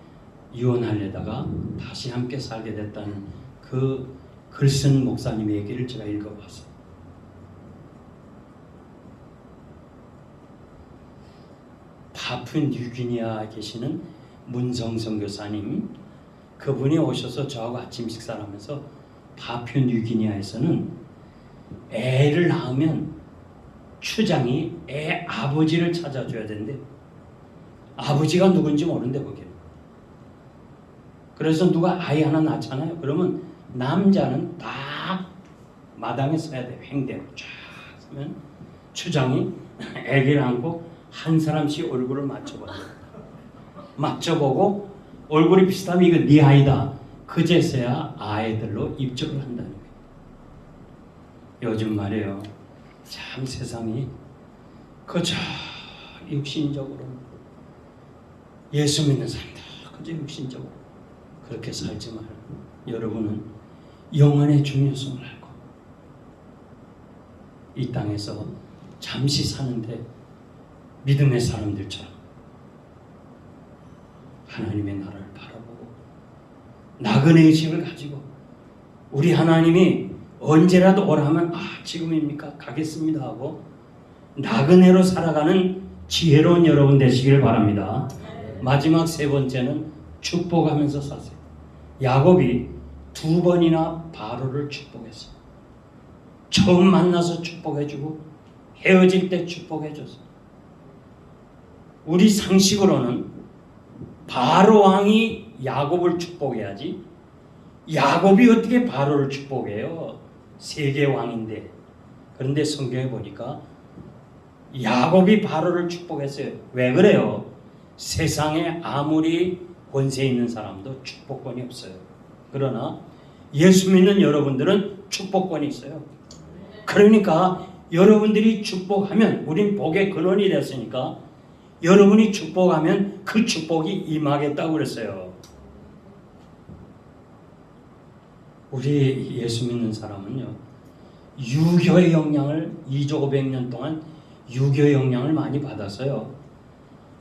이혼하려다가 다시 함께 살게 됐다는 그 글 쓴 목사님의 얘기를 제가 읽어봤어요. 파푸뉴기니아에 계시는 문성 선교사님, 그분이 오셔서 저하고 아침 식사를 하면서 파푸뉴기니아에서는 애를 낳으면 추장이 애 아버지를 찾아줘야 된대. 아버지가 누군지 모른대 거기는. 그래서 누가 아이 하나 낳잖아요. 그러면 남자는 다 마당에 서야 돼요. 횡대로 쫙 서면 추장이 애기를 안고 한 사람씩 얼굴을 맞춰봐요. 맞춰보고 얼굴이 비슷하면 이거 네 아이다. 그제서야 아이들로 입적을 한다는 거예요. 요즘 말이에요. 참 세상이 그저 육신적으로 예수 믿는 사람들 그저 육신적으로 그렇게 살지 말고 여러분은 영혼의 중요성을 알고 이 땅에서 잠시 사는데 믿음의 사람들처럼 하나님의 나라를 바라보고 나그네의 의식을 가지고 우리 하나님이 언제라도 오라 하면 지금입니까? 가겠습니다 하고 나그네로 살아가는 지혜로운 여러분 되시길 바랍니다. 마지막 세 번째는 축복하면서 사세요. 야곱이 2번이나 바로를 축복했어요. 처음 만나서 축복해주고 헤어질 때 축복해줬어요. 우리 상식으로는 바로 왕이 야곱을 축복해야지 야곱이 어떻게 바로를 축복해요? 세계 왕인데. 그런데 성경에 보니까 야곱이 바로를 축복했어요. 왜 그래요? 세상에 아무리 권세 있는 사람도 축복권이 없어요. 그러나 예수 믿는 여러분들은 축복권이 있어요. 그러니까 여러분들이 축복하면 우린 복의 근원이 됐으니까 여러분이 축복하면 그 축복이 임하겠다고 그랬어요. 우리 예수 믿는 사람은요 유교의 영향을 2조 500년 동안 유교의 영향을 많이 받았어요.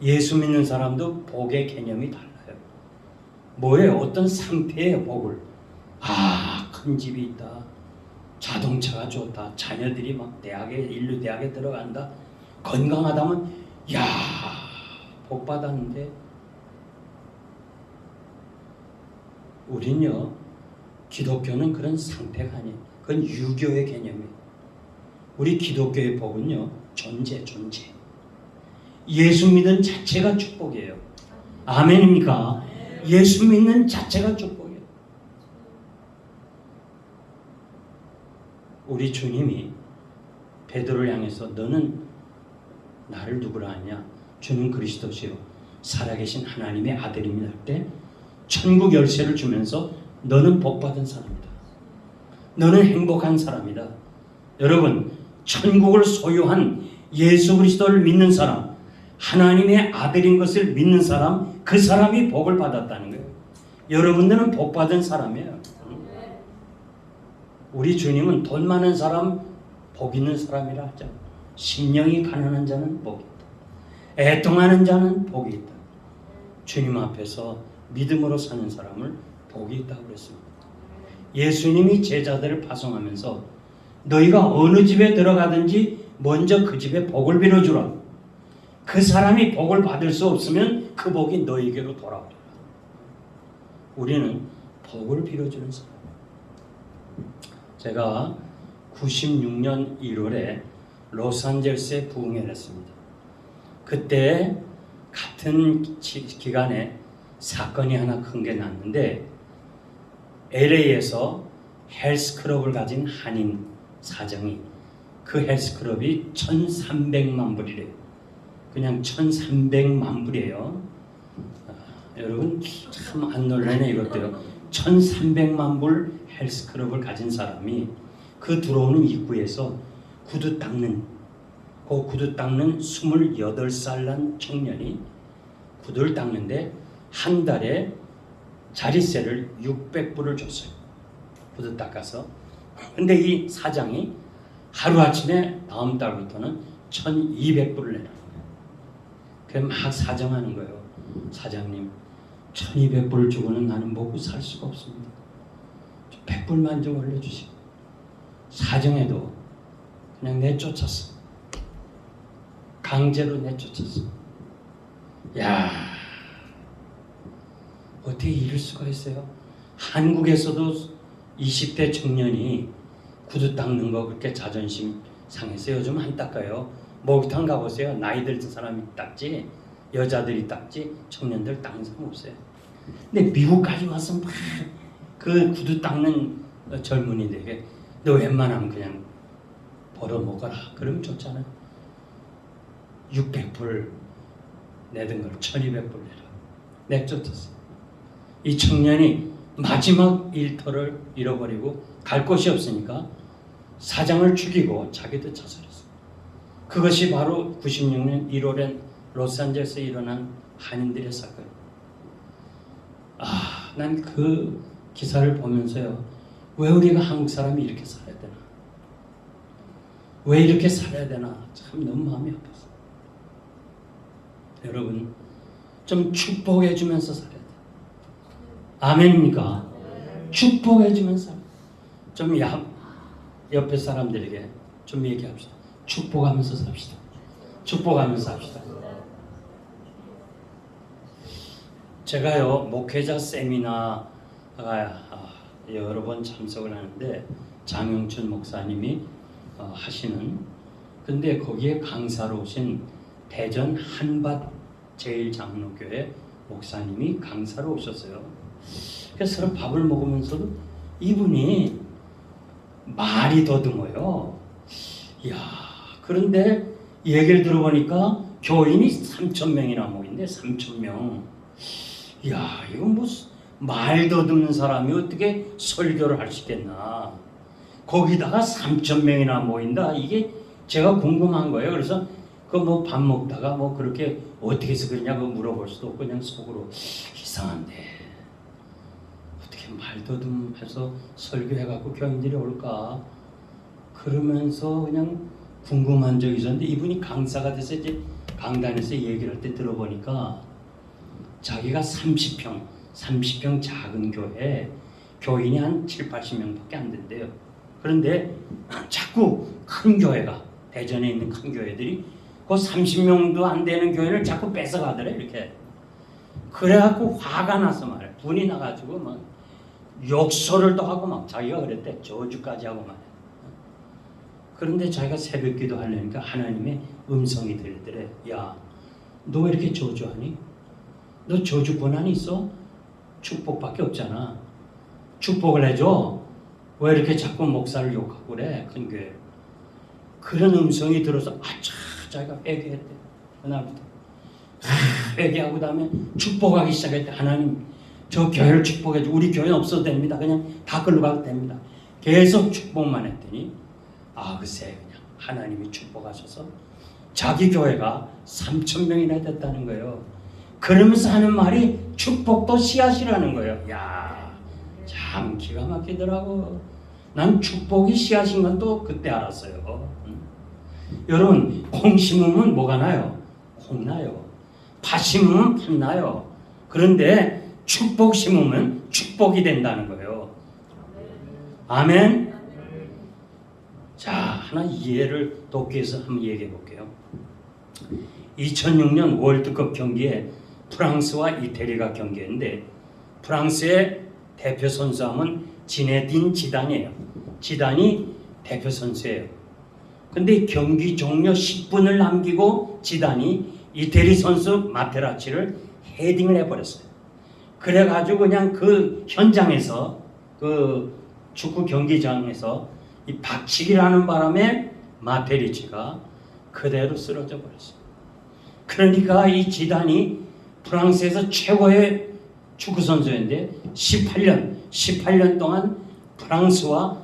예수 믿는 사람도 복의 개념이 달라요. 뭐예요? 어떤 상태의 복을 큰 집이 있다, 자동차가 좋다, 자녀들이 막 인류 대학에 들어간다, 건강하다면 복 받았는데 우린요 기독교는 그런 상태가 아니에요. 그건 유교의 개념이에요. 우리 기독교의 복은요 존재. 예수 믿는 자체가 축복이에요. 아멘입니까? 예수 믿는 자체가 축복이에요. 우리 주님이 베드로를 향해서 너는 나를 누구라 하냐? 주는 그리스도시요 살아계신 하나님의 아들입니다 할 때 천국 열쇠를 주면서 너는 복받은 사람이다. 너는 행복한 사람이다. 여러분 천국을 소유한 예수 그리스도를 믿는 사람, 하나님의 아들인 것을 믿는 사람, 그 사람이 복을 받았다는 거예요. 여러분들은 복받은 사람이에요. 우리 주님은 돈 많은 사람 복 있는 사람이라 하죠. 심령이 가난한 자는 복이 있다. 애통하는 자는 복이 있다. 주님 앞에서 믿음으로 사는 사람을 복이 있다고 그랬습니다. 예수님이 제자들을 파송하면서 너희가 어느 집에 들어가든지 먼저 그 집에 복을 빌어주라. 그 사람이 복을 받을 수 없으면 그 복이 너희에게로 돌아오리라. 우리는 복을 빌어주는 사람. 제가 96년 1월에 로스앤젤레스에 부흥회를 했습니다. 그때 같은 기간에 사건이 하나 큰 게 났는데 LA에서 헬스클럽을 가진 한인 사정이 그 헬스클럽이 1300만 불이래요. 그냥 1300만 불이에요. 여러분 참 안 놀라네 이것도요. 1300만 불 헬스클럽을 가진 사람이 그 들어오는 입구에서 구두 닦는 28살 난 청년이 구두를 닦는데 한 달에 자릿세를 600불을 줬어요. 구두 닦아서. 근데 이 사장이 하루아침에 다음 달부터는 1200불을 내라는 거예요. 그래서 막 사정하는 거예요. 사장님 1200불을 주고는 나는 먹고 살 수가 없습니다. 100불만 좀 올려주시고. 사정해도 그냥 내쫓았어. 강제로 내쫓았어. 야, 어떻게 이럴 수가 있어요? 한국에서도 20대 청년이 구두 닦는 거 그렇게 자존심 상해서 요즘 안 닦아요. 목욕탕 가보세요. 나이 든 사람이 닦지, 여자들이 닦지, 청년들 닦는 사람 없어요. 근데 미국까지 와서 막 그 구두 닦는 젊은이들에게 너 웬만하면 그냥 벌어먹어라. 그러면 좋잖아요. 600불 내던 걸 1200불 내라. 내쫓았어. 이 청년이 마지막 일터를 잃어버리고 갈 곳이 없으니까 사장을 죽이고 자기도 자살했어. 그것이 바로 96년 1월에 로스앤젤레스에 일어난 한인들의 사건. 난 그 기사를 보면서요. 왜 우리가 한국 사람이 이렇게 살아야 되나? 왜 이렇게 살아야 되나? 참 너무 마음이 아팠어. 여러분 좀 축복해 주면서 살아야 돼. 아멘입니까? 축복해 주면서 좀 옆에 사람들에게 좀 얘기합시다. 축복하면서 삽시다. 축복하면서 합시다. 제가요 목회자 세미나가 여러 번 참석을 하는데 장영춘 목사님이 하시는, 근데 거기에 강사로 오신 대전 한밭 제일장로교회 목사님이 강사로 오셨어요. 그래서 서로 밥을 먹으면서도 이분이 말이 더듬어요. 이야, 그런데 얘기를 들어보니까 교인이 3,000명이나 모인데 3,000명. 이야, 이건 뭐 말 더듬는 사람이 어떻게 설교를 할 수 있겠나. 거기다가 3,000명이나 모인다. 이게 제가 궁금한 거예요. 그래서 그 뭐 밥 먹다가 뭐 그렇게 어떻게 해서 그러냐고 물어볼 수도 없고 그냥 속으로 이상한데 어떻게 말 더듬해서 설교해갖고 교인들이 올까 그러면서 그냥 궁금한 적이 있었는데 이분이 강사가 돼서 이제 강단에서 얘기를 할 때 들어보니까 자기가 30평 작은 교회에 교인이 한 7, 80명밖에 안 된대요. 그런데 자꾸 큰 교회가 대전에 있는 큰 교회들이 그 30명도 안 되는 교회를 자꾸 뺏어가더래 이렇게. 그래갖고 화가 나서 말이야. 분이 나가지고 막 욕설을 또 하고 막 자기가 그랬대. 저주까지 하고 말이야. 그런데 자기가 새벽기도 하려니까 하나님의 음성이 들리더래. 야, 너 왜 이렇게 저주하니? 너 저주 권한이 있어? 축복밖에 없잖아. 축복을 해줘. 왜 이렇게 자꾸 목사를 욕하고 그래? 큰 교회. 그런 음성이 들어서 자기가 회개했대. 그날부터 회개하고 다음에 축복하기 시작했대. 하나님 저 교회를 축복해줘. 우리 교회는 없어도 됩니다. 그냥 다 끌고 가도 됩니다. 계속 축복만 했더니 글쎄 그냥 하나님이 축복하셔서 자기 교회가 3,000명이나 됐다는 거예요. 그러면서 하는 말이 축복도 씨앗이라는 거예요. 야, 참 기가 막히더라고. 난 축복이 씨앗인 건 또 그때 알았어요. 여러분, 콩 심으면 뭐가 나요? 콩 나요. 팥 심으면 팥 나요. 그런데 축복 심으면 축복이 된다는 거예요. 아멘. 자, 하나 이해를 돕기 위해서 한번 얘기해 볼게요. 2006년 월드컵 경기에 프랑스와 이태리가 경기했는데 프랑스의 대표 선수하면 지네딘 지단이에요. 지단이 대표 선수예요. 근데 경기 종료 10분을 남기고 지단이 이태리 선수 마테라치를 헤딩을 해버렸어요. 그래가지고 그냥 그 현장에서 그 축구 경기장에서 이 박치기를 하는 바람에 마테리치가 그대로 쓰러져 버렸어요. 그러니까 이 지단이 프랑스에서 최고의 축구 선수였는데 18년 동안 프랑스와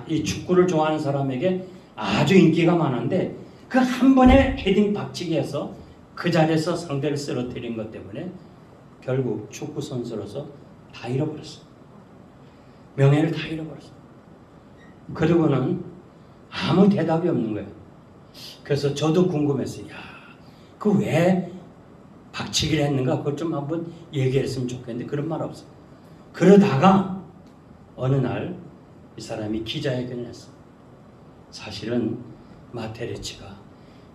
이 축구를 좋아하는 사람에게 아주 인기가 많은데 그 한 번의 헤딩 박치기에서 그 자리에서 상대를 쓰러뜨린 것 때문에 결국 축구 선수로서 다 잃어버렸어요. 명예를 다 잃어버렸어요. 그리고는 아무 대답이 없는 거예요. 그래서 저도 궁금했어요. 야, 그 왜 박치기를 했는가? 그걸 좀 한번 얘기했으면 좋겠는데 그런 말 없어요. 그러다가 어느 날 이 사람이 기자회견을 했어. 사실은 마테리치가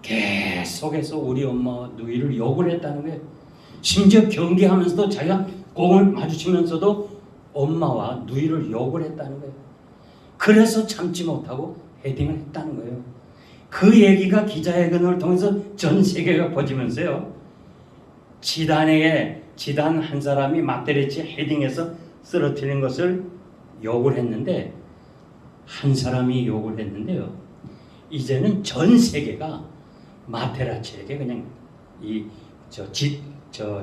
계속해서 우리 엄마 누이를 욕을 했다는 거예요. 심지어 경기하면서도 자기가 공을 마주치면서도 엄마와 누이를 욕을 했다는 거예요. 그래서 참지 못하고 헤딩을 했다는 거예요. 그 얘기가 기자회견을 통해서 전 세계가 퍼지면서요. 지단 한 사람이 마테리치 헤딩해서 쓰러뜨린 것을 욕을 했는데 한 사람이 욕을 했는데요. 이제는 전 세계가 마테라치에게 그냥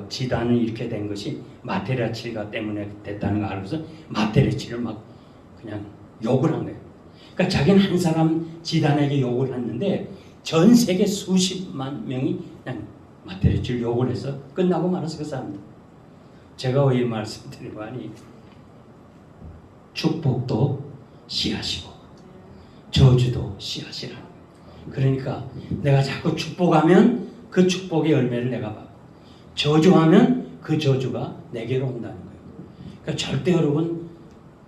지단이 이렇게 된 것이 마테라치가 때문에 됐다는 걸 알고서 마테라치를 막 그냥 욕을 한 거예요. 그러니까 자기는 한 사람 지단에게 욕을 했는데 전 세계 수십만 명이 그냥 마테라치를 욕을 해서 끝나고 말아서 그 사람들. 제가 왜 말씀드리고 하니 축복도 씨앗이고 저주도 씨앗이라. 그러니까 내가 자꾸 축복하면 그 축복의 열매를 내가 받고 저주하면 그 저주가 내게로 온다는 거예요. 그러니까 절대 여러분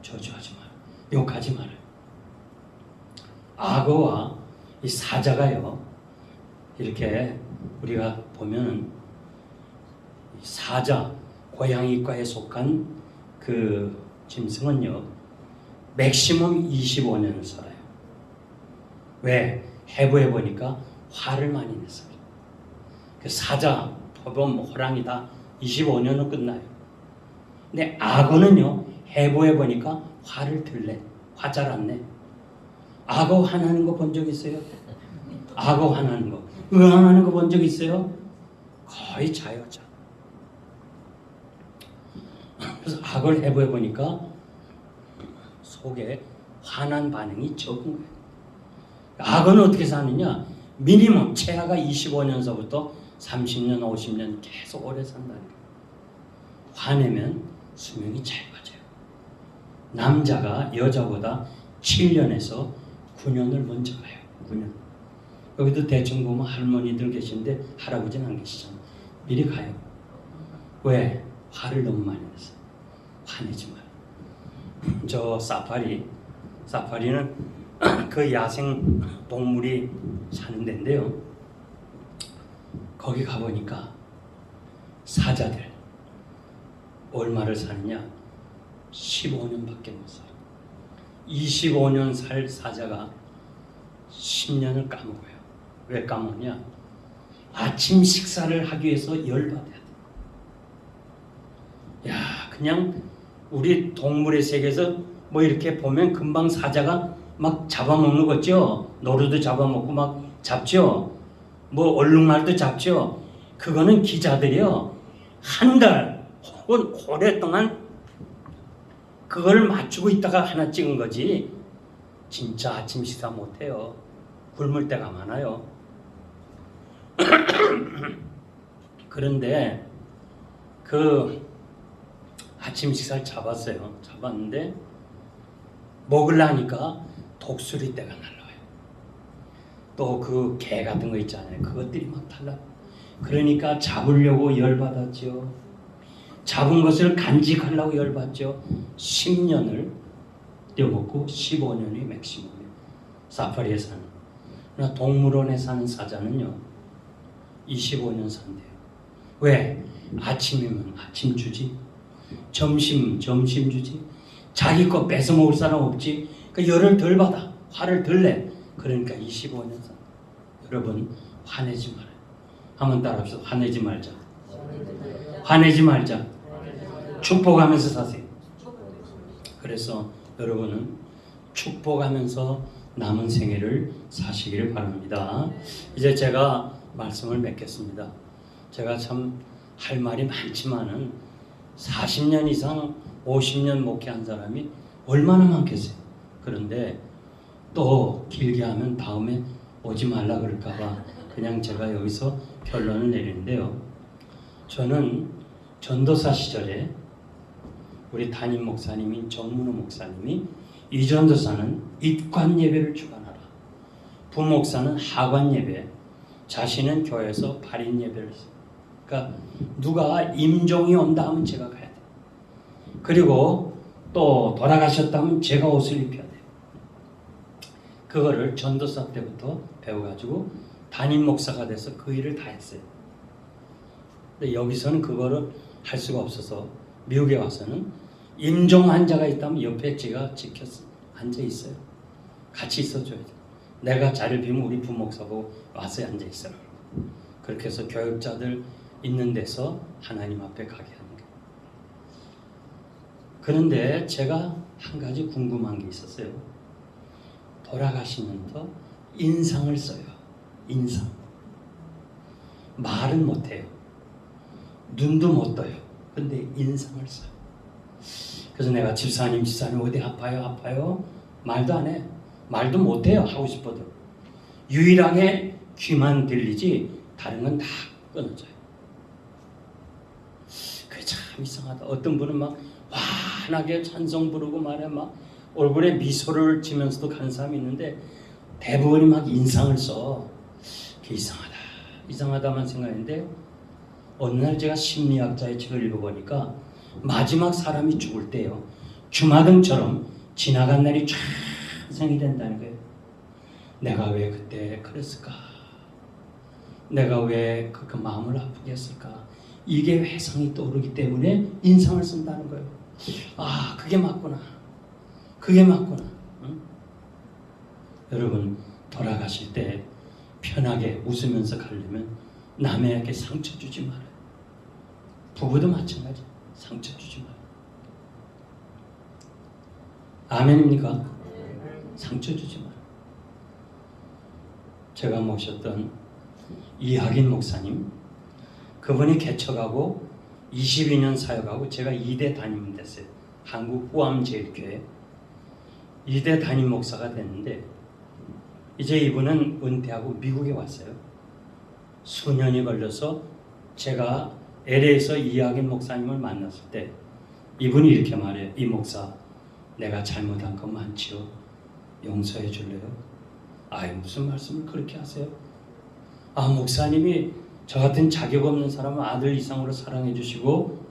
저주하지 마라. 욕하지 마라. 악어와 이 사자가요. 이렇게 우리가 보면은 사자, 고양이과에 속한 그 짐승은요. 맥시멈 25년을 살아요. 왜? 해부해 보니까 화를 많이 냈어요. 그 사자, 표범, 호랑이 다 25년은 끝나요. 근데 악어는요. 해부해 보니까 화를 덜 내. 화 잘 안 내. 악어 화나는 거 본 적 있어요? 악어 화나는 거. 응하는 거 본 적 있어요? 거의 자여자. 그래서 악어를 해부해 보니까 속에 화난 반응이 적은 거예요. 악어는 어떻게 사느냐? 미니멈 최하가 25년서부터 30년, 50년 계속 오래 산다는 거예요. 화내면 수명이 짧아져요. 남자가 여자보다 7년에서 9년을 먼저 가요. 9년. 여기도 대충 보면 할머니들 계신데 할아버지는 안 계시잖아요. 미리 가요. 왜? 화를 너무 많이 내서. 화내지 마요. 저 사파리는 그 야생 동물이 사는 데인데요. 거기 가보니까 사자들 얼마를 사느냐? 15년밖에 못 살아. 25년 살 사자가 10년을 까먹어요. 왜 까먹냐? 아침 식사를 하기 위해서 열받아야 돼. 야, 그냥 우리 동물의 세계에서 뭐 이렇게 보면 금방 사자가 막 잡아먹는 거 있죠? 노루도 잡아먹고 막 잡죠? 뭐 얼룩말도 잡죠? 그거는 기자들이요. 한 달 혹은 오랫동안 그걸 맞추고 있다가 하나 찍은 거지. 진짜 아침 식사 못해요. 굶을 때가 많아요. 그런데 그 아침 식사를 잡았는데 먹으려니까 독수리떼가 날라와요. 또 그 개 같은 거 있잖아요. 그것들이 막 달라. 그러니까 잡으려고 열받았죠. 잡은 것을 간직하려고 열받죠. 10년을 떼어먹고 15년이 맥시멈이에요. 사파리에 사는. 그러나 동물원에 사는 사자는요 25년 산대요. 왜? 아침이면 아침 주지, 점심 주지, 자기 거 뺏어 먹을 사람 없지. 그러니까 열을 덜 받아, 화를 덜 내. 그러니까 25년 산다. 여러분 화내지 말아요. 한번 따라합시다. 화내지 말자. 화내지 말자. 축복하면서 사세요. 그래서 여러분은 축복하면서 남은 생애를 사시기를 바랍니다. 이제 제가 말씀을 맺겠습니다. 제가 참 할 말이 많지만은 40년 이상 50년 목회한 사람이 얼마나 많겠어요. 그런데 또 길게 하면 다음에 오지 말라 그럴까봐 그냥 제가 여기서 결론을 내리는데요. 저는 전도사 시절에 우리 담임 목사님인 정문호 목사님이 이 전도사는 입관 예배를 주관하라, 부목사는 하관 예배, 자신은 교회에서 발인 예배를 했어요. 그러니까 누가 임종이 온다 하면 제가 가야 돼요. 그리고 또 돌아가셨다면 제가 옷을 입혀야 돼요. 그거를 전도사 때부터 배워가지고 담임 목사가 돼서 그 일을 다 했어요. 근데 여기서는 그거를 할 수가 없어서 미국에 와서는 임종 환자가 있다면 옆에 제가 지켜서 앉아 있어요. 같이 있어줘야 돼. 내가 자리를 비면 우리 부목사고 와서 앉아 있어요. 그렇게 해서 교육자들 있는 데서 하나님 앞에 가게 하는 거예요. 그런데 제가 한 가지 궁금한 게 있었어요. 돌아가시면서 인상을 써요. 인상. 말은 못해요. 눈도 못 떠요. 근데 인상을 써요. 그래서 내가 집사님 어디 아파요? 말도 안 해. 말도 못해요. 하고 싶어도. 유일하게 귀만 들리지 다른 건 다 끊어져요. 그게 참 이상하다. 어떤 분은 막 환하게 찬송 부르고 말해 막 얼굴에 미소를 지면서도 가는 사람이 있는데 대부분이 막 인상을 써. 그게 이상하다만 생각했는데 어느 날 제가 심리학자의 책을 읽어보니까 마지막 사람이 죽을 때요 주마등처럼 지나간 날이 쫙 생이 된다는 거예요. 내가 왜 그때 그랬을까? 내가 왜 그 마음을 아프게 했을까? 이게 회상이 떠오르기 때문에 인상을 쓴다는 거예요. 아, 그게 맞구나. 응? 여러분 돌아가실 때 편하게 웃으면서 가려면 남에게 상처 주지 말아요. 부부도 마찬가지. 상처 주지 말아요. 아멘입니까? 상처 주지 말아요. 제가 모셨던 이학인 목사님, 그분이 개척하고 22년 사역하고 제가 2대 담임 됐어요. 한국 후암제일교회 2대 담임 목사가 됐는데 이제 이분은 은퇴하고 미국에 왔어요. 수년이 걸려서 제가 LA에서 이학인 목사님을 만났을 때 이분이 이렇게 말해요. 이 목사, 내가 잘못한 거 많지요. 용서해 줄래요? 아이, 무슨 말씀을 그렇게 하세요? 아, 목사님이 저 같은 자격 없는 사람을 아들 이상으로 사랑해 주시고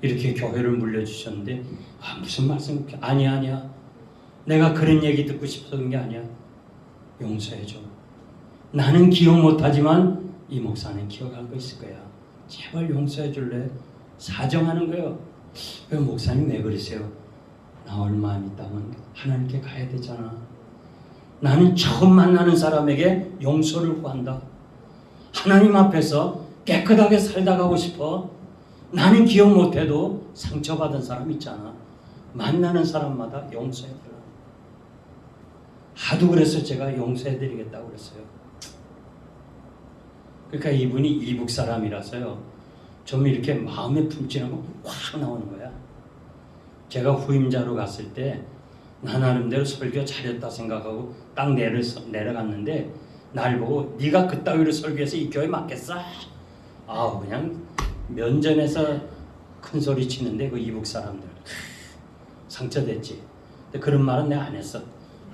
이렇게 교회를 물려주셨는데 아, 무슨 말씀? 아니야. 내가 그런 얘기 듣고 싶어서 그런 게 아니야. 용서해 줘. 나는 기억 못하지만 이 목사는 기억할 거 있을 거야. 제발 용서해 줄래? 사정하는 거예요. 왜 목사님 왜 그러세요? 나올 마음 있다면 하나님께 가야 되잖아. 나는 처음 만나는 사람에게 용서를 구한다. 하나님 앞에서 깨끗하게 살다 가고 싶어. 나는 기억 못해도 상처받은 사람 있잖아. 만나는 사람마다 용서해달라. 하도 그래서 제가 용서해드리겠다고 그랬어요. 그러니까 이분이 이북 사람이라서요. 좀 이렇게 마음에 품지는 거 확 나오는 거야. 제가 후임자로 갔을 때 나 나름대로 설교 잘했다 생각하고 딱 내려갔는데 날 보고 네가 그따위로 설교해서 이 교회 맞겠어? 아, 그냥 면전에서 큰 소리 치는데 그 이북 사람들 상처됐지. 근데 그런 말은 내가 안 했어.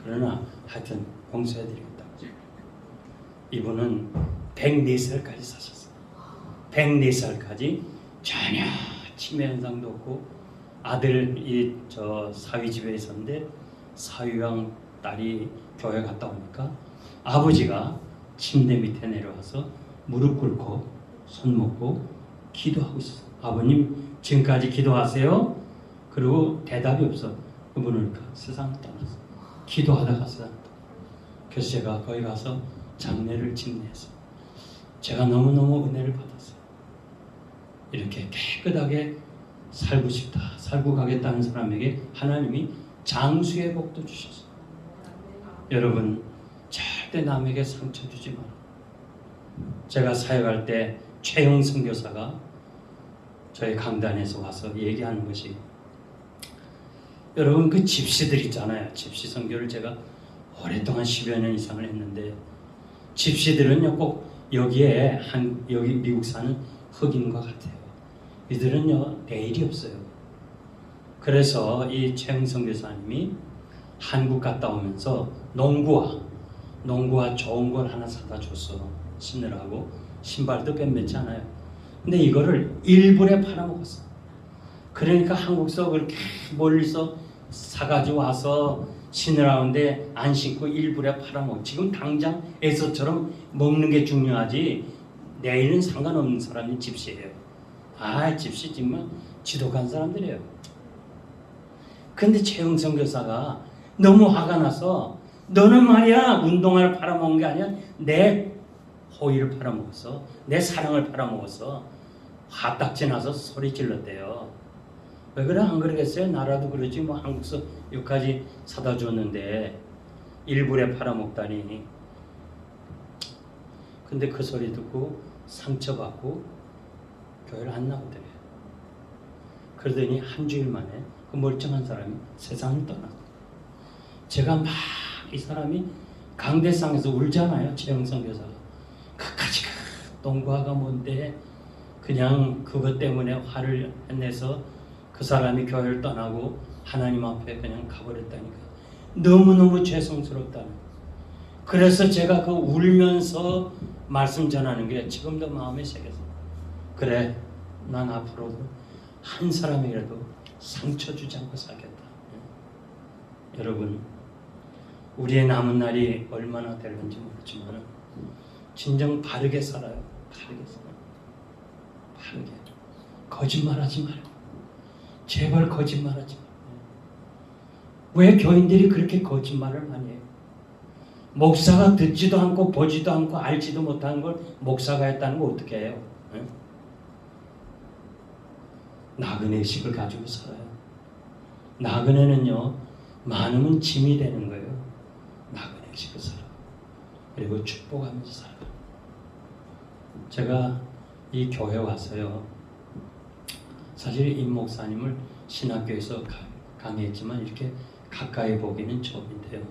그러나 하여튼 용서해드리겠다. 이분은 104살까지 사셨어요. 104살까지 전혀 치매 현상도 없고 아들이 저 사위 집에 있었는데 사위랑 딸이 교회 갔다 오니까 아버지가 침대 밑에 내려와서 무릎 꿇고 손 먹고 기도하고 있었어요. 아버님 지금까지 기도하세요. 그리고 대답이 없어. 그분은 세상을 떠났어. 기도하다가 세상을 떠났어. 그래서 제가 거기 가서 장례를 집례했어요. 제가 너무너무 은혜를 받았어요. 이렇게 깨끗하게 살고 싶다, 살고 가겠다는 사람에게 하나님이 장수의 복도 주셨어요. 여러분 절대 남에게 상처 주지 마라. 제가 사역할 때 최영 선교사가 저희 강단에서 와서 얘기하는 것이, 여러분 그 집시들 있잖아요. 집시 선교를 제가 오랫동안 10여 년 이상을 했는데, 집시들은요 꼭 여기 미국 사는 흑인과 같아요. 이들은요 내일이 없어요. 그래서 이 최영성 교사님이 한국 갔다 오면서 농구화 좋은 걸 하나 사다 줬어. 신으라고. 신발도 꿰맸지 않아요. 근데 이거를 일불에 팔아먹었어. 그러니까 한국서 그렇게 멀리서 사가지고 와서 신으라는데 안 신고 일불에 팔아먹어. 지금 당장 에서처럼 먹는 게 중요하지 내일은 상관없는 사람이 집시예요. 집시 정말 지독한 사람들이에요. 근데 최영성 교사가 너무 화가 나서, 너는 말이야 운동화를 팔아먹은 게 아니야 내 호의를 팔아먹었어, 내 사랑을 팔아먹었어. 화딱지 나서 소리 질렀대요. 왜 그래? 안 그러겠어요? 나라도 그러지 뭐. 한국서 여기까지 사다 줬는데 일불에 팔아먹다니. 근데 그 소리 듣고 상처받고 교회를 안 나오더래요. 그러더니 한 주일 만에 그 멀쩡한 사람이 세상을 떠났고, 제가 막 이 사람이 강대상에서 울잖아요. 최영성 교사가 그까지 농구화가 뭔데 그냥 그것 때문에 화를 내서 그 사람이 교회를 떠나고 하나님 앞에 그냥 가버렸다니까. 너무너무 죄송스럽다는. 그래서 제가 그 울면서 말씀 전하는 게 지금도 마음에 새겨서, 그래 난 앞으로도 한 사람이라도 상처 주지 않고 살겠다. 여러분 우리의 남은 날이 얼마나 될는지 모르지만 진정 바르게 살아요. 바르게 거짓말하지 말고, 제발 거짓말하지 말고. 왜 교인들이 그렇게 거짓말을 많이 해요? 목사가 듣지도 않고 보지도 않고 알지도 못하는 걸 목사가 했다는 거 어떻게 해요? 나그네 의식을 가지고 살아요. 나그네는요 많으면 짐이 되는 거예요. 나그네 의식을 살아. 그리고 축복하면서 살아. 제가 이 교회 와서요, 사실 임 목사님을 신학교에서 강의했지만 이렇게 가까이 보기는 처음인데요.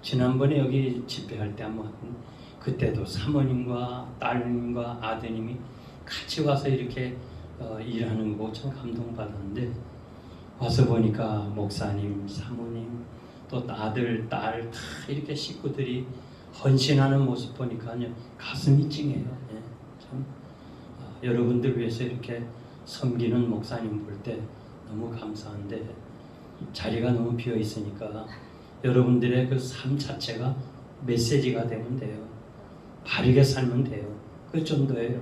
지난번에 여기 집회할 때 한번, 그때도 사모님과 딸님과 아드님이 같이 와서 이렇게 일하는 거 참 감동받았는데, 와서 보니까 목사님, 사모님, 또 아들, 딸 다 이렇게 식구들이 헌신하는 모습 보니까 가슴이 찡해요. 참 여러분들 위해서 이렇게 섬기는 목사님 볼 때 너무 감사한데, 자리가 너무 비어 있으니까 여러분들의 그 삶 자체가 메시지가 되면 돼요. 바르게 살면 돼요. 그 정도예요.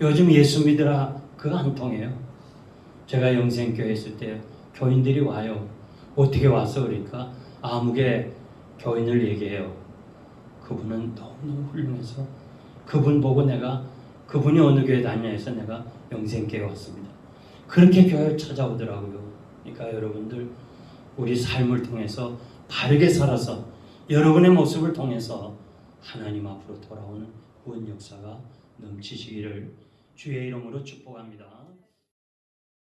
요즘 예수 믿으라 그거 안 통해요. 제가 영생교회 있을 때 교인들이 와요. 어떻게 와서 그러니까 아무개 교인을 얘기해요. 그분은 너무너무 훌륭해서 그분 보고 내가, 그분이 어느 교회 다니냐 해서 내가 영생교회 왔습니다. 그렇게 교회를 찾아오더라고요. 그러니까 여러분들 우리 삶을 통해서 바르게 살아서 여러분의 모습을 통해서 하나님 앞으로 돌아오는 구원 역사가 넘치시기를 주의 이름으로 축복합니다.